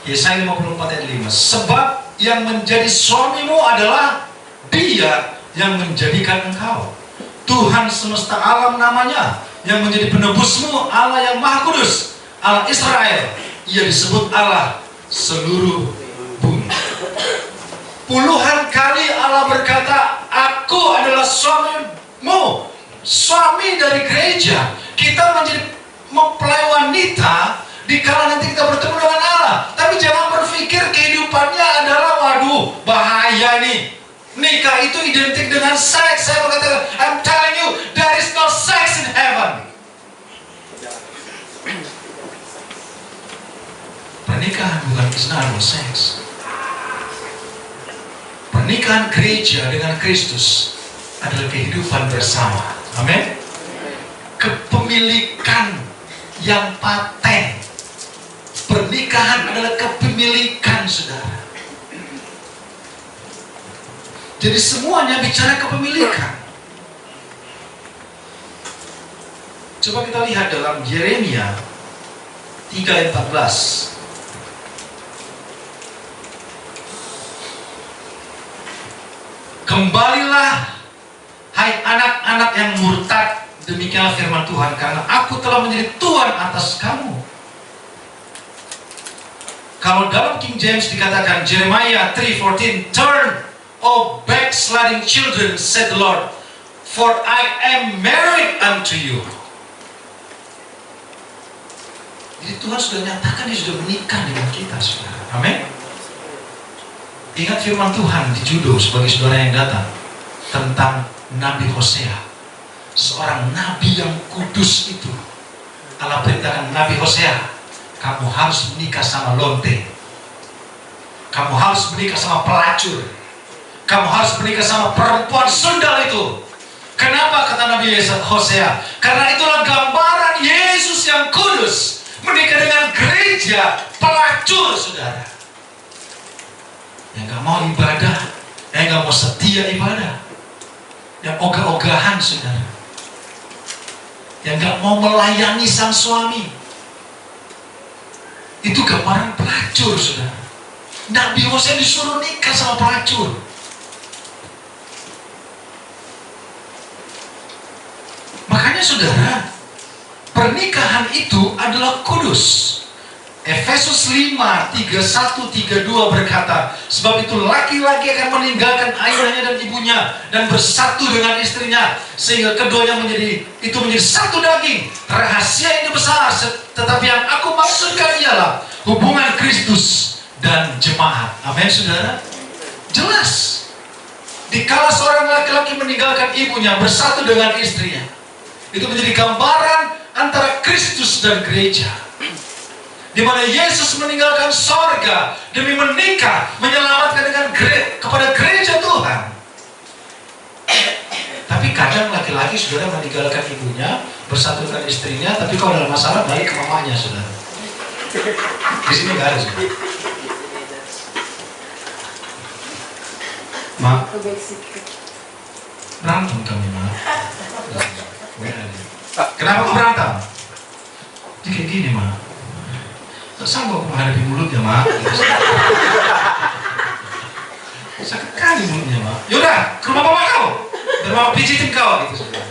S1: Yesaya 54 ayat 5. Sebab yang menjadi suamimu adalah Dia yang menjadikan engkau. Tuhan semesta alam namanya. Yang menjadi penebusmu Allah yang Maha Kudus, Allah Israel. Ia disebut Allah seluruh bumi. Puluhan kali Allah berkata, aku adalah suamimu, suami dari gereja. Kita menjadi mempelai wanita dikala nanti kita bertemu dengan Allah. Tapi jangan berpikir kehidupannya adalah, waduh, bahaya nih. Nikah itu identik dengan seks. Saya berkata, I'm telling you, there is no sex in heaven. Pernikahan bukan kesenangan seks. Pernikahan gereja dengan Kristus adalah kehidupan bersama. Amin. Kepemilikan yang paten. Pernikahan adalah kepemilikan, saudara. Jadi semuanya bicara kepemilikan. Coba kita lihat dalam Yeremia 3 ayat 14. Kembalilah, hai anak-anak yang murtad, demikianlah firman Tuhan, karena aku telah menjadi Tuhan atas kamu. Kalau dalam King James dikatakan Jeremiah 3:14, turn, O backsliding children, said the Lord, for I am married unto you. Jadi Tuhan sudah nyatakan, Dia sudah menikah dengan kita, saudara. Amin. Ingat firman Tuhan di Judo sebagai saudara yang datang tentang Nabi Hosea, seorang nabi yang kudus itu. Allah perintahkan Nabi Hosea, kamu harus menikah sama lonte, kamu harus menikah sama pelacur, kamu harus menikah sama perempuan sundal itu. Kenapa kata Nabi Hosea? Karena itulah gambaran Yesus yang kudus menikah dengan gereja pelacur, saudara. Yang gak mau ibadah, yang gak mau setia ibadah, yang ogah-ogahan, saudara, yang gak mau melayani sang suami. Itu gambaran pelacur, saudara. Nabi Hosea disuruh nikah sama pelacur. Makanya saudara, pernikahan itu adalah kudus. Efesus 5, 31, 32 berkata, sebab itu laki-laki akan meninggalkan ayahnya dan ibunya dan bersatu dengan istrinya, sehingga keduanya menjadi satu daging. Rahasia ini besar, tetapi yang aku maksudkan ialah hubungan Kristus dan jemaat. Amin, saudara. Jelas. Dikala seorang laki-laki meninggalkan ibunya, bersatu dengan istrinya, itu menjadi gambaran antara Kristus dan gereja, di mana Yesus meninggalkan sorga demi menikah, menyelamatkan kepada gereja Tuhan. Tapi kadang laki-laki, saudara, meninggalkan ibunya, bersatu dengan istrinya, tapi kalau dalam masalah balik ke mamanya, saudara. Di sini nggak ada, saudara. Ma, berantem kami, Ma. Kenapa kau berantem? Jadi kayak gini, Ma. Tak sanggup menghadapi mulutnya, Ma. Sakit kali mulutnya, Ma. Yaudah, ke rumah mama kau. Biar mama pijitin kau, gitu, saudara.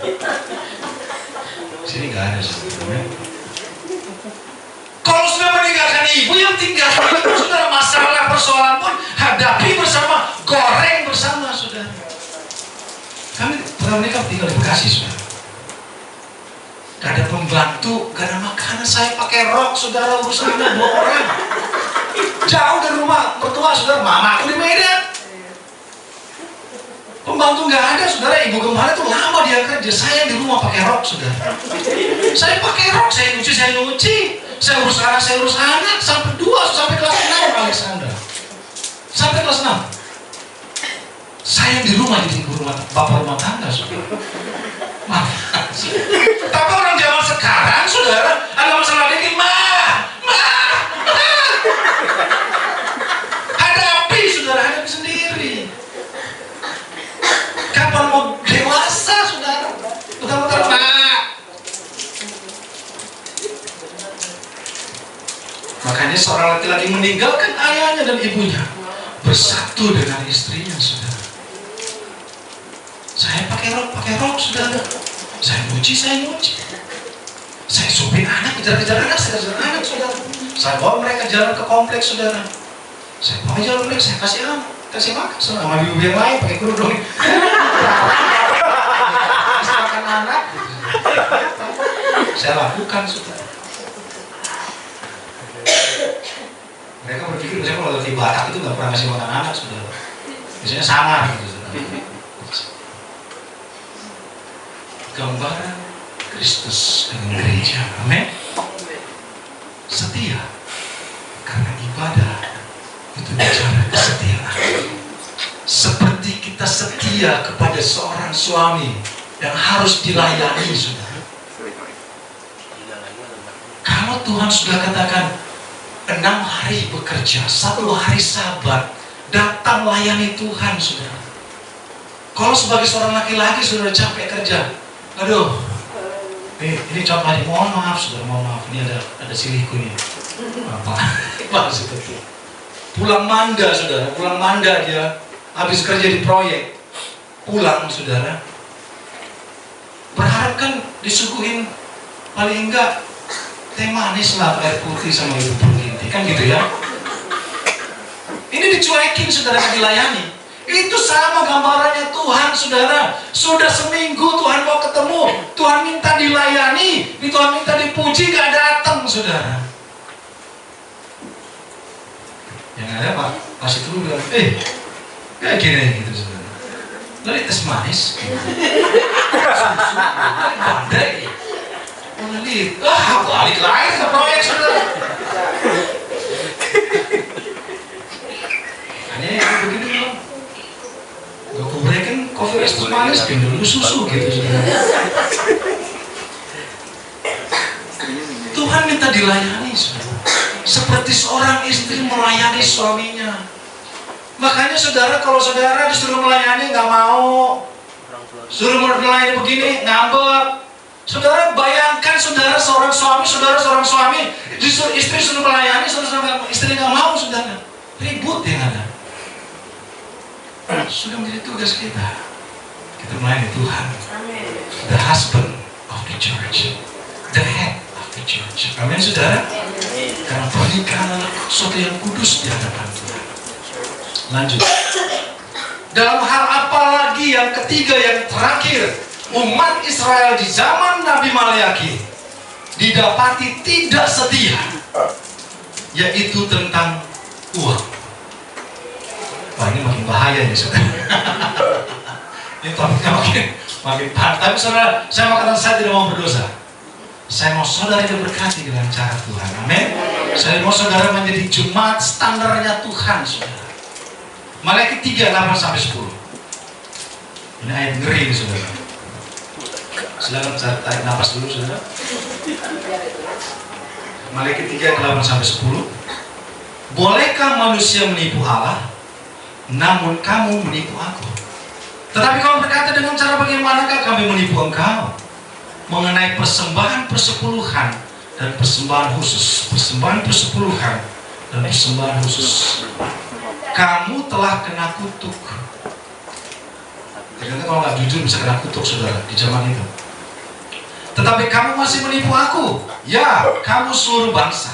S1: Sini nggak ada, saudara. Kalau sudah meninggalkan ibu, yang tinggal ibu, saudara, masalah persoalan pun hadapi bersama, goreng bersama, saudara. Kami pernah menikah tinggal di Bekasi, saudara. Gak ada pembantu, gak ada makanan, saya pakai rok, saudara, urusannya 2 orang. Jauh dari rumah mertua, saudara, mama aku di Medan. Pembantu gak ada, saudara, ibu gembala tuh lama dia kerja, saya di rumah pakai rok, saudara. Saya pakai rok, saya nyuci. Saya urus anak, sampai kelas 6, Alexander. Sampai kelas 6. Saya di rumah jadi bapak rumah tangga, saudara. Maaf. Tapi orang zaman sekarang, saudara, ada masalah lagi, hadapi, saudara, hadapi sendiri. Kapan mau dewasa, saudara? Betul-betul, Makanya seorang laki-laki meninggalkan ayahnya dan ibunya, bersatu dengan istrinya, saudara. Saya pakai rok, saudara. Saya nyuci. Saya supir anak, kejar-kejar anak, saudara. Saya bawa mereka jalan ke kompleks, saudara. Saya bawa jalan mereka, saya kasih makan sama ibu yang lain pakai kerudung. Makan anak, gitu. Saya lakukan, saudara. Mereka berpikir biasanya kalau di Batak itu nggak pernah ngasih makan anak, saudara. Biasanya sangar, gitu, saudara. Gambaran Kristus dengan gereja, amin. Setia, karena ibadah itu bicara kesetiaan. Seperti kita setia kepada seorang suami yang harus dilayani, saudara. Kalau Tuhan sudah katakan 6 hari bekerja, 1 hari sabat, datang layani Tuhan, saudara. Kalau sebagai seorang laki-laki sudah capek kerja, aduh, ini contoh hari, mohon maaf, saudara, mohon maaf, ini ada silihku nih. Apa seperti pulang manda, saudara, dia habis kerja di proyek, pulang, saudara, berharap kan disuguhin paling enggak teh manis lah, air putih sama ibu pengganti, kan gitu ya. Ini dicuekin, saudara, dilayani. Itu sama gambarannya Tuhan, saudara. Sudah seminggu Tuhan mau ketemu, Tuhan minta dilayani, Tuhan minta dipuji, gak datang, saudara. Yang ada pas itu bilang, kayak gini gitu, saudara. Lalu tes manis, gitu. Pandai. Balik lagi ke proyek, saudara. Hanya begini loh. Gak kubrekin kopi es manis, pindah dulu susu gitu, saudara. Tuhan minta dilayani, saudara. Seperti seorang istri melayani suaminya. Makanya, saudara, kalau saudara disuruh melayani nggak mau, suruh melayani begini ngambek. Saudara bayangkan, saudara seorang suami, istri suruh melayani, istri nggak mau, saudara, ribut yang ada. Sudah menjadi tugas kita melayani Tuhan. The husband of the church, the head of the church. Amin, saudara. Karena pernikahan adalah sesuatu yang kudus di hadapan Tuhan. Lanjut. Dalam hal apa lagi yang ketiga, yang terakhir, umat Israel di zaman Nabi Maleakhi didapati tidak setia, yaitu tentang uang. Wah, ini makin bahaya nih saudara. Ini topiknya makin parah. Tapi saudara, saya mau katakan saya tidak mau berdosa. Saya mau saudara diberkati dengan cara Tuhan. Amin. Saya mau saudara menjadi jemaat standarnya Tuhan, saudara. Maleakhi 3, 8-10. Ini ayat ngeri nih, saudara. Silakan saya tarik nafas dulu, saudara. Maleakhi 3, 8-10. Bolehkah manusia menipu Allah? Namun kamu menipu aku. Tetapi kamu berkata, dengan cara bagaimanakah kami menipu engkau? Mengenai persembahan persepuluhan dan persembahan khusus. Persembahan persepuluhan dan persembahan khusus. Kamu telah kena kutuk. Ternyata kalau nggak jujur bisa kena kutuk, saudara, di zaman itu. Tetapi kamu masih menipu aku. Ya, kamu seluruh bangsa.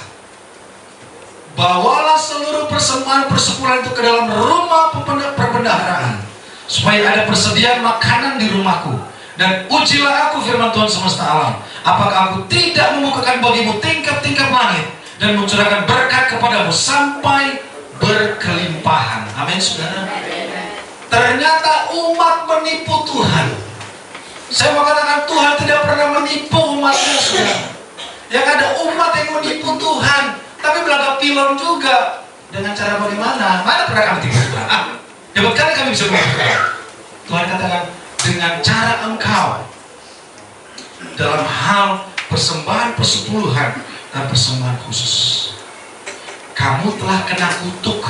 S1: Bawalah seluruh persembahan persepuluhan itu ke dalam rumah perbendaharaan, supaya ada persediaan makanan di rumahku. Dan ujilah aku, firman Tuhan semesta alam, apakah aku tidak membukakan bagimu tingkap-tingkap langit dan mencurahkan berkat kepadamu sampai berkelimpahan. Amin, saudara. Ternyata umat menipu Tuhan. Saya mau katakan, Tuhan tidak pernah menipu umatnya, saudara. Yang ada umat yang menipu Tuhan, tapi belakang pilon juga. Dengan cara bagaimana? Mana pernah kami tipu Tuhan? Hebat kali kami bisa menipu Tuhan. Tuhan katakan, dengan cara engkau dalam hal persembahan persepuluhan dan persembahan khusus, kamu telah kena kutuk,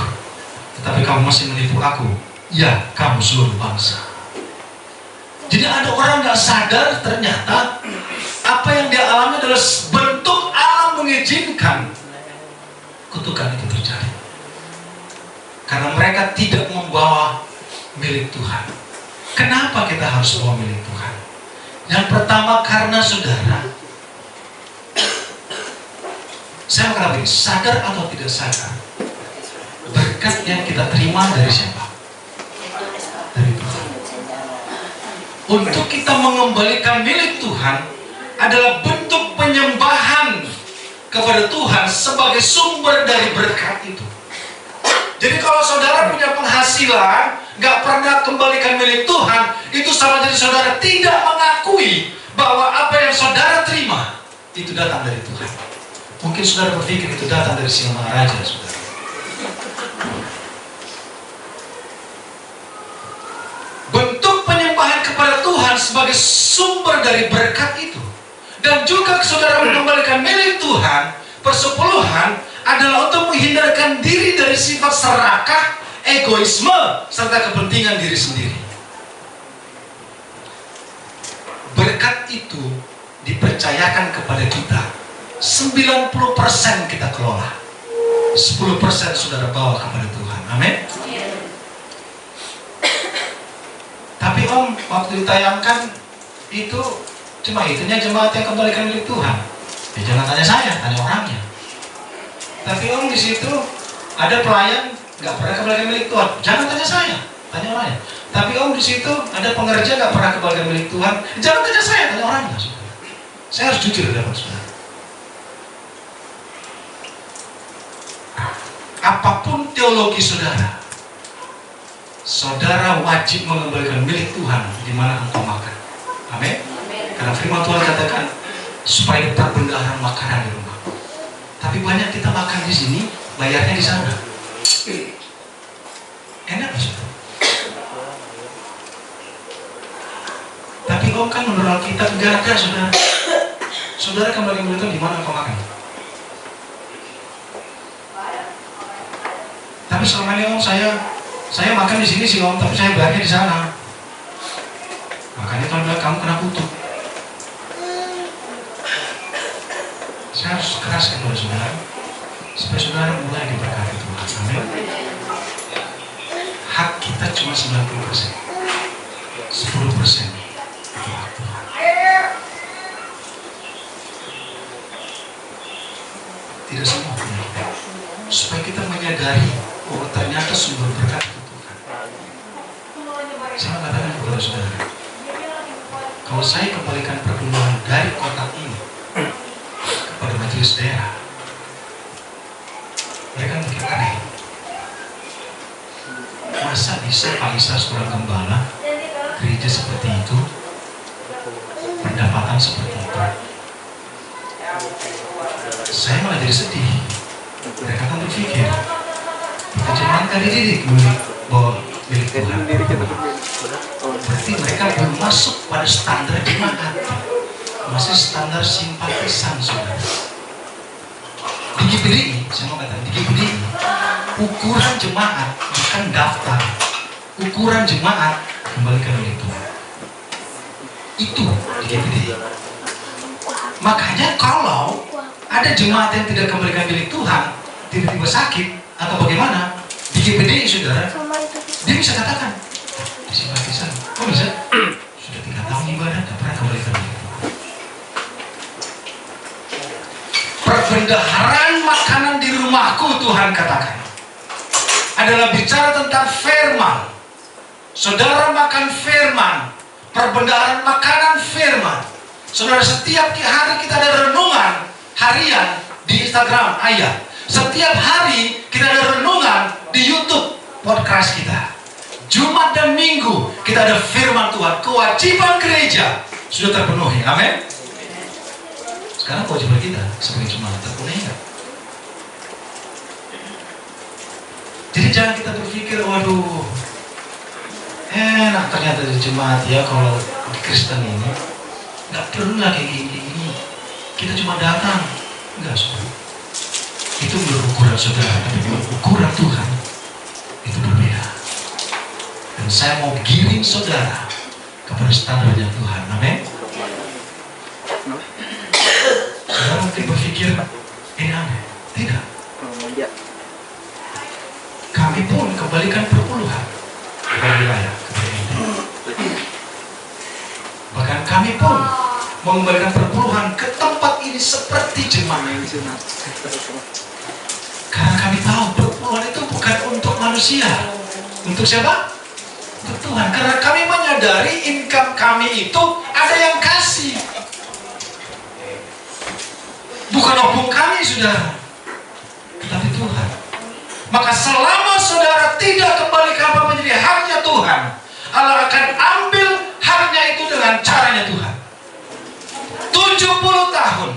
S1: tetapi kamu masih menipu aku. Ya, kamu seluruh bangsa. Jadi ada orang gak sadar, ternyata apa yang dia alami adalah bentuk alam mengizinkan kutukan itu terjadi, karena mereka tidak membawa milik Tuhan. Kenapa kita harus bawa milik Tuhan? Yang pertama, karena saudara, saya mengatakan, sadar atau tidak sadar, berkat yang kita terima dari siapa? Dari Tuhan. Untuk kita mengembalikan milik Tuhan adalah bentuk penyembahan kepada Tuhan sebagai sumber dari berkat itu. Jadi kalau saudara punya penghasilan, gak pernah kembalikan milik Tuhan, itu sama jadi saudara tidak mengakui bahwa apa yang saudara terima itu datang dari Tuhan. Mungkin saudara berpikir itu datang dari Sang Maharaja, saudara. Bentuk penyembahan kepada Tuhan sebagai sumber dari berkat itu, dan juga saudara mengembalikan milik Tuhan, persepuluhan, adalah untuk menghindarkan diri dari sifat serakah, egoisme, serta kepentingan diri sendiri. Berkat itu dipercayakan kepada kita. 90% kita kelola, 10% saudara bawa kepada Tuhan. Amin. Tapi om, waktu ditayangkan itu cuma itunya jemaat yang kembalikan milik Tuhan. Ya jangan tanya saya, tanya orangnya. Tapi om, di situ ada pelayan nggak pernah kembalikan milik Tuhan. Jangan tanya saya, tanya orangnya. Tapi om, di situ ada pengerja nggak pernah kembalikan milik Tuhan. Jangan tanya saya, tanya orangnya. Saya harus jujur dapat saudara. Apapun teologi saudara, saudara wajib mengembalikan milik Tuhan di mana engkau makan. Amin. Karena firman Tuhan katakan supaya terbendahara makanan di rumah. Tapi banyak kita makan di sini, bayarnya di sana. Enak saudara. Tapi om, kan menurut Alkitab enggak ada saudara. Saudara kembali milik Tuhan di mana engkau makan? Tapi selama ini om, saya makan di sini sih om, tapi saya bayarnya di sana. Makanya Tuhan bilang kamu kena kutuk. Saya harus keras kepada saudara, supaya saudara mulai diberkati Tuhan. Amin. Hak kita cuma 90%, 10% itu hak Tuhan. Tidak semua punya kita. Supaya kita menyadari bahwa ternyata sumber berkat itu Tuhan. Saya mengatakan kepada saudara, kalau saya kembalikan perpuluhan dari kotak ini kepada majelis daerah, mereka mungkin aneh. Masa bisa Alisa seorang gembala, gereja seperti itu, pendapatan seperti itu? Saya malah jadi sedih. Mereka akan berpikir, kita cuma kan dididik bahwa milik Tuhan. Berarti mereka belum masuk pada standar jemaat, masih standar simpatisan, saudara. Di GPDI, saya mau katakan, di GPDI, ukuran jemaat bukan daftar, ukuran jemaat kembalikan milik Tuhan. Itu di GPDI. Makanya kalau ada jemaat yang tidak kembalikan milik Tuhan, tiba-tiba sakit atau bagaimana, di GPDI saudara, dia bisa katakan, di simpatisan, kok bisa? Sudah 3 tahun ibadah, tidak pernah kembalikan milik Tuhan. Perbendaharaan makanan di rumahku, Tuhan katakan, adalah bicara tentang firman. Saudara makan firman, perbendaharaan makanan firman. Saudara, setiap hari kita ada renungan harian di Instagram Ayah. Setiap hari kita ada renungan di YouTube podcast kita. Jumat dan Minggu kita ada firman Tuhan. Kewajiban gereja sudah terpenuhi. Amin. Sekarang kewajiban kita sebagai jemaat terpenuhi enggak? Jadi jangan kita berpikir, waduh, enak ternyata di jemaat ya kalau di Kristen ini. Nggak perlu lah kayak gini. Kita cuma datang. Enggak, saudara. Itu menurut ukuran saudara, tapi menurut ukuran Tuhan itu berbeda. Dan saya mau giring saudara kepada standarnya Tuhan. Amin. Saudara mungkin berpikir ini aneh. Tidak. Kami pun kembalikan perpuluhan kepada wilayah, kepada ini. Bahkan kami pun mengembalikan perpuluhan ke tempat ini seperti jemaat yang disunat. Karena kami tahu perpuluhan itu bukan untuk manusia. Untuk siapa? Untuk Tuhan. Karena kami menyadari income kami itu ada yang kasih. Bukan opung kami, saudara, tetapi Tuhan. Maka selama saudara tidak kembalikan apa menjadi haknya Tuhan, Allah akan ambil haknya itu dengan caranya Tuhan. 70 tahun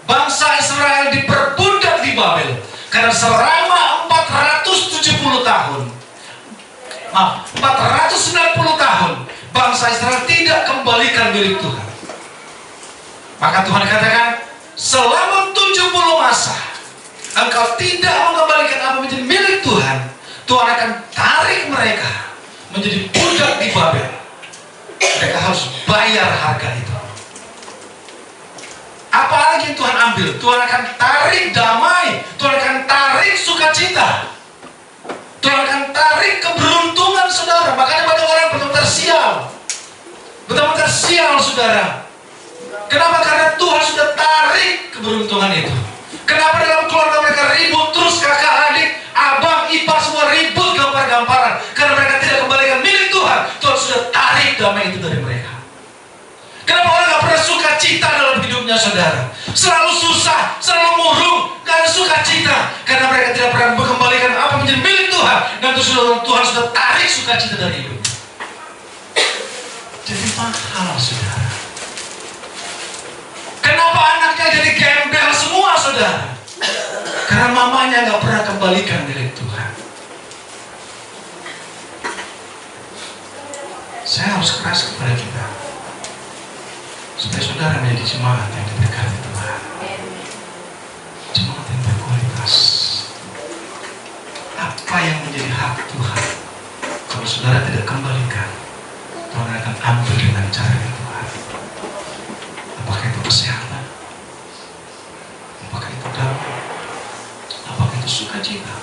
S1: bangsa Israel diperbudak di Babel karena selama 490 tahun 490 tahun bangsa Israel tidak kembalikan milik Tuhan. Maka Tuhan katakan, selama 70 masa engkau tidak mengembalikan apa menjadi milik Tuhan, Tuhan akan tarik mereka menjadi budak di Babel. Mereka harus bayar harga itu. Apalagi yang Tuhan ambil, Tuhan akan tarik damai, Tuhan akan tarik sukacita, Tuhan akan tarik keberuntungan saudara. Makanya banyak orang betul-betul sial, betul-betul sial saudara. Kenapa? Karena Tuhan sudah tarik keberuntungan itu. Kenapa dalam keluarga mereka ribut terus, kakak, adik, abang, ipar semua ribut gampar-gamparan? Karena mereka tidak kembalikan milik Tuhan. Tuhan sudah tarik damai itu dari mereka. Kenapa orang gak pernah suka cita dalam hidupnya saudara? Selalu susah, selalu murung, gak ada sukacita. Karena mereka tidak pernah mengembalikan apa menjadi milik Tuhan. Dan Tuhan sudah tarik sukacita dari hidupnya. Jadi mahal saudara. Kenapa anaknya jadi gembel semua saudara? Karena mamanya gak pernah kembalikan milik Tuhan. Saya harus keras kepada kita, supaya saudara menjadi jemaat yang diberkati Tuhan, jemaat yang berkualitas. Apa yang menjadi hak Tuhan, kalau saudara tidak kembalikan, Tuhan akan ambil dengan cara Tuhan. Apakah itu kesehatan? Apakah itu damai? Apakah itu sukacita?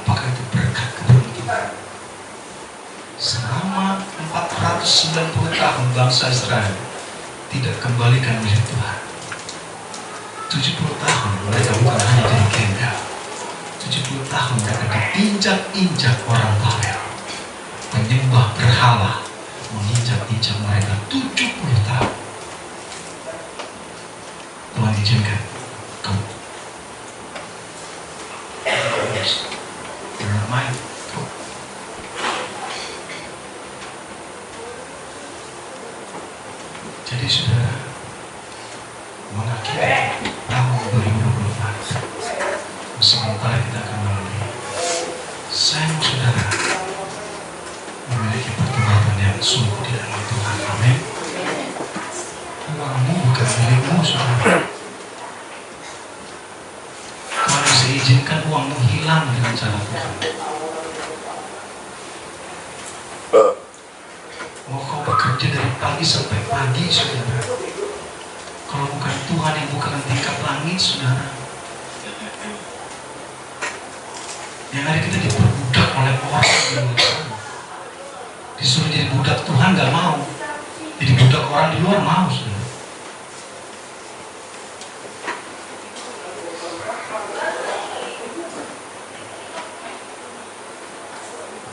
S1: Apakah itu berkat keberuntungan? Selama 490 tahun bangsa Israel tidak kembalikan milik Tuhan. 70 tahun mereka bukan hanya jadi gembel. 70 tahun mereka diinjak-injak orang Babel. Penyembah berhala menginjak-injak mereka 70 tahun. Tuhan izinkan kau bermain. Jadi saudara, mengakhiri tahun 2024, sementara kita akan melalui, saya mau saudara memiliki pertobatan yang sungguh di dalam Tuhan. Amin. Uangmu bukan milikmu, saudara. Kau bisa izinkan uangmu hilang dengan cara Tuhan. Mau kau bekerja dari pagi sampai pagi, saudara. Kalau bukan Tuhan yang bukakan tingkap langit, saudara, yang ada kita diperbudak oleh orang di luar sana. Disuruh jadi budak Tuhan gak mau, jadi budak orang di luar mau, saudara.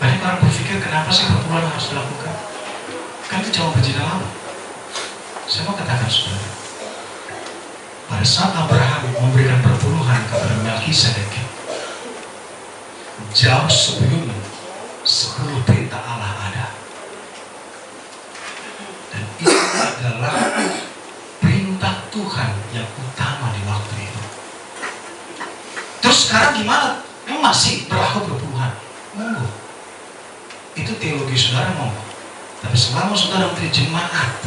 S1: Banyak orang berpikir kenapa sih perpuluhan harus dilakukan? Kan itu cuma berjina lama. Saya mau katakan saudara, pada saat Abraham memberikan perpuluhan kepada Melkisedek, jauh sebelum 10 perintah Allah ada. Dan itu adalah perintah Tuhan yang utama di waktu itu. Terus sekarang gimana? Memang masih berlaku perpuluhan? Monggo. Itu teologi saudara, monggo. Tapi selama saudara menjadi jemaat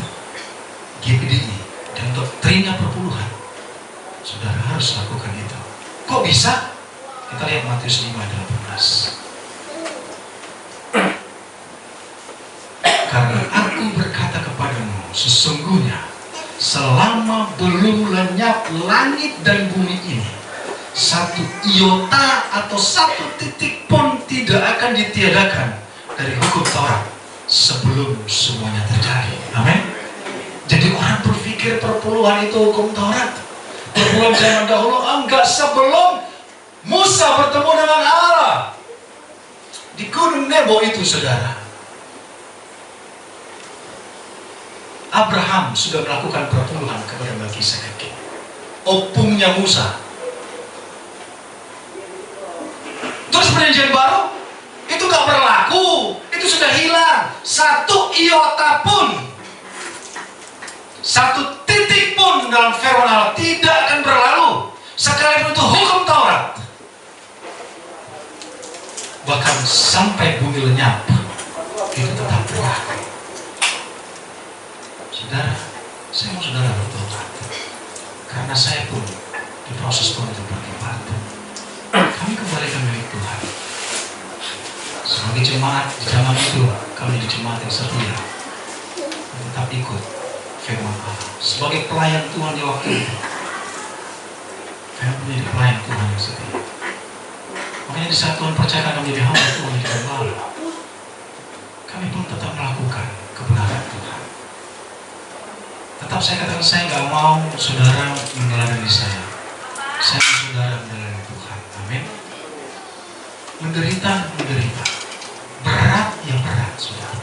S1: GPDI dan doktrinnya perpuluhan, saudara harus lakukan itu. Kok bisa? Kita lihat Matius 5:18. Karena aku berkata kepadamu, sesungguhnya selama belum lenyap langit dan bumi ini, satu iota atau satu titik pun tidak akan ditiadakan dari hukum Taurat sebelum semuanya terjadi. Amin. Jadi orang berpikir perpuluhan itu hukum Taurat. Perpuluhan zaman dahulu enggak, sebelum Musa bertemu dengan Allah di Gunung Nebo itu, saudara. Abraham sudah melakukan perpuluhan kepada Melkisedek, opungnya Musa. Terus perjanjian baru itu gak berlaku, itu sudah hilang. Satu iota pun, satu titik pun dalam firman Allah tidak akan berlalu, sekalipun itu hukum Taurat. Bahkan sampai bumi lenyap, itu tetap berlaku. Saudara, saya mau saudara bertobat, karena saya pun di proses Tuhan untuk bertobat. Kami kembalikan milik Tuhan. Sebagai jemaat di zaman itu, kami di jemaat yang setia, tetap ikut firman Allah. Sebagai pelayan Tuhan di waktu itu, kami menjadi pelayan Tuhan yang setia. Makanya di saat Tuhan percayakan kami menjadi hamba Tuhan di gembala, kami pun tetap melakukan kebenaran Tuhan. Tetap saya katakan, saya nggak mau saudara meneladani saya. Saya mau saudara meneladani Tuhan. Amin. Menderita, berat yang berat, saudara.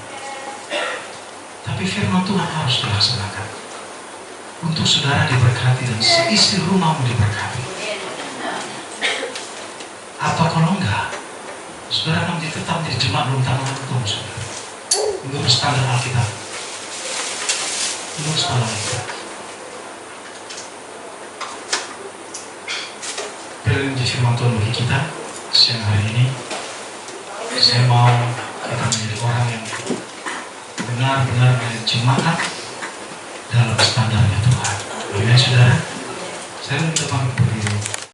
S1: Tapi firman Tuhan harus dilaksanakan untuk saudara diberkati dan seisi rumahmu diberkati. Apa kalau enggak, saudara akan tetap menjadi jemaat belum tanggung, saudara. Menurut standar Alkitab, menurut standar Alkitab. Biar menjadi firman Tuhan bagi kita siang hari ini. Saya mau kita menjadi orang yang benar-benar menjadi jemaat dalam standarnya Tuhan. Amin, saudara. Saya minta pamit berdiri.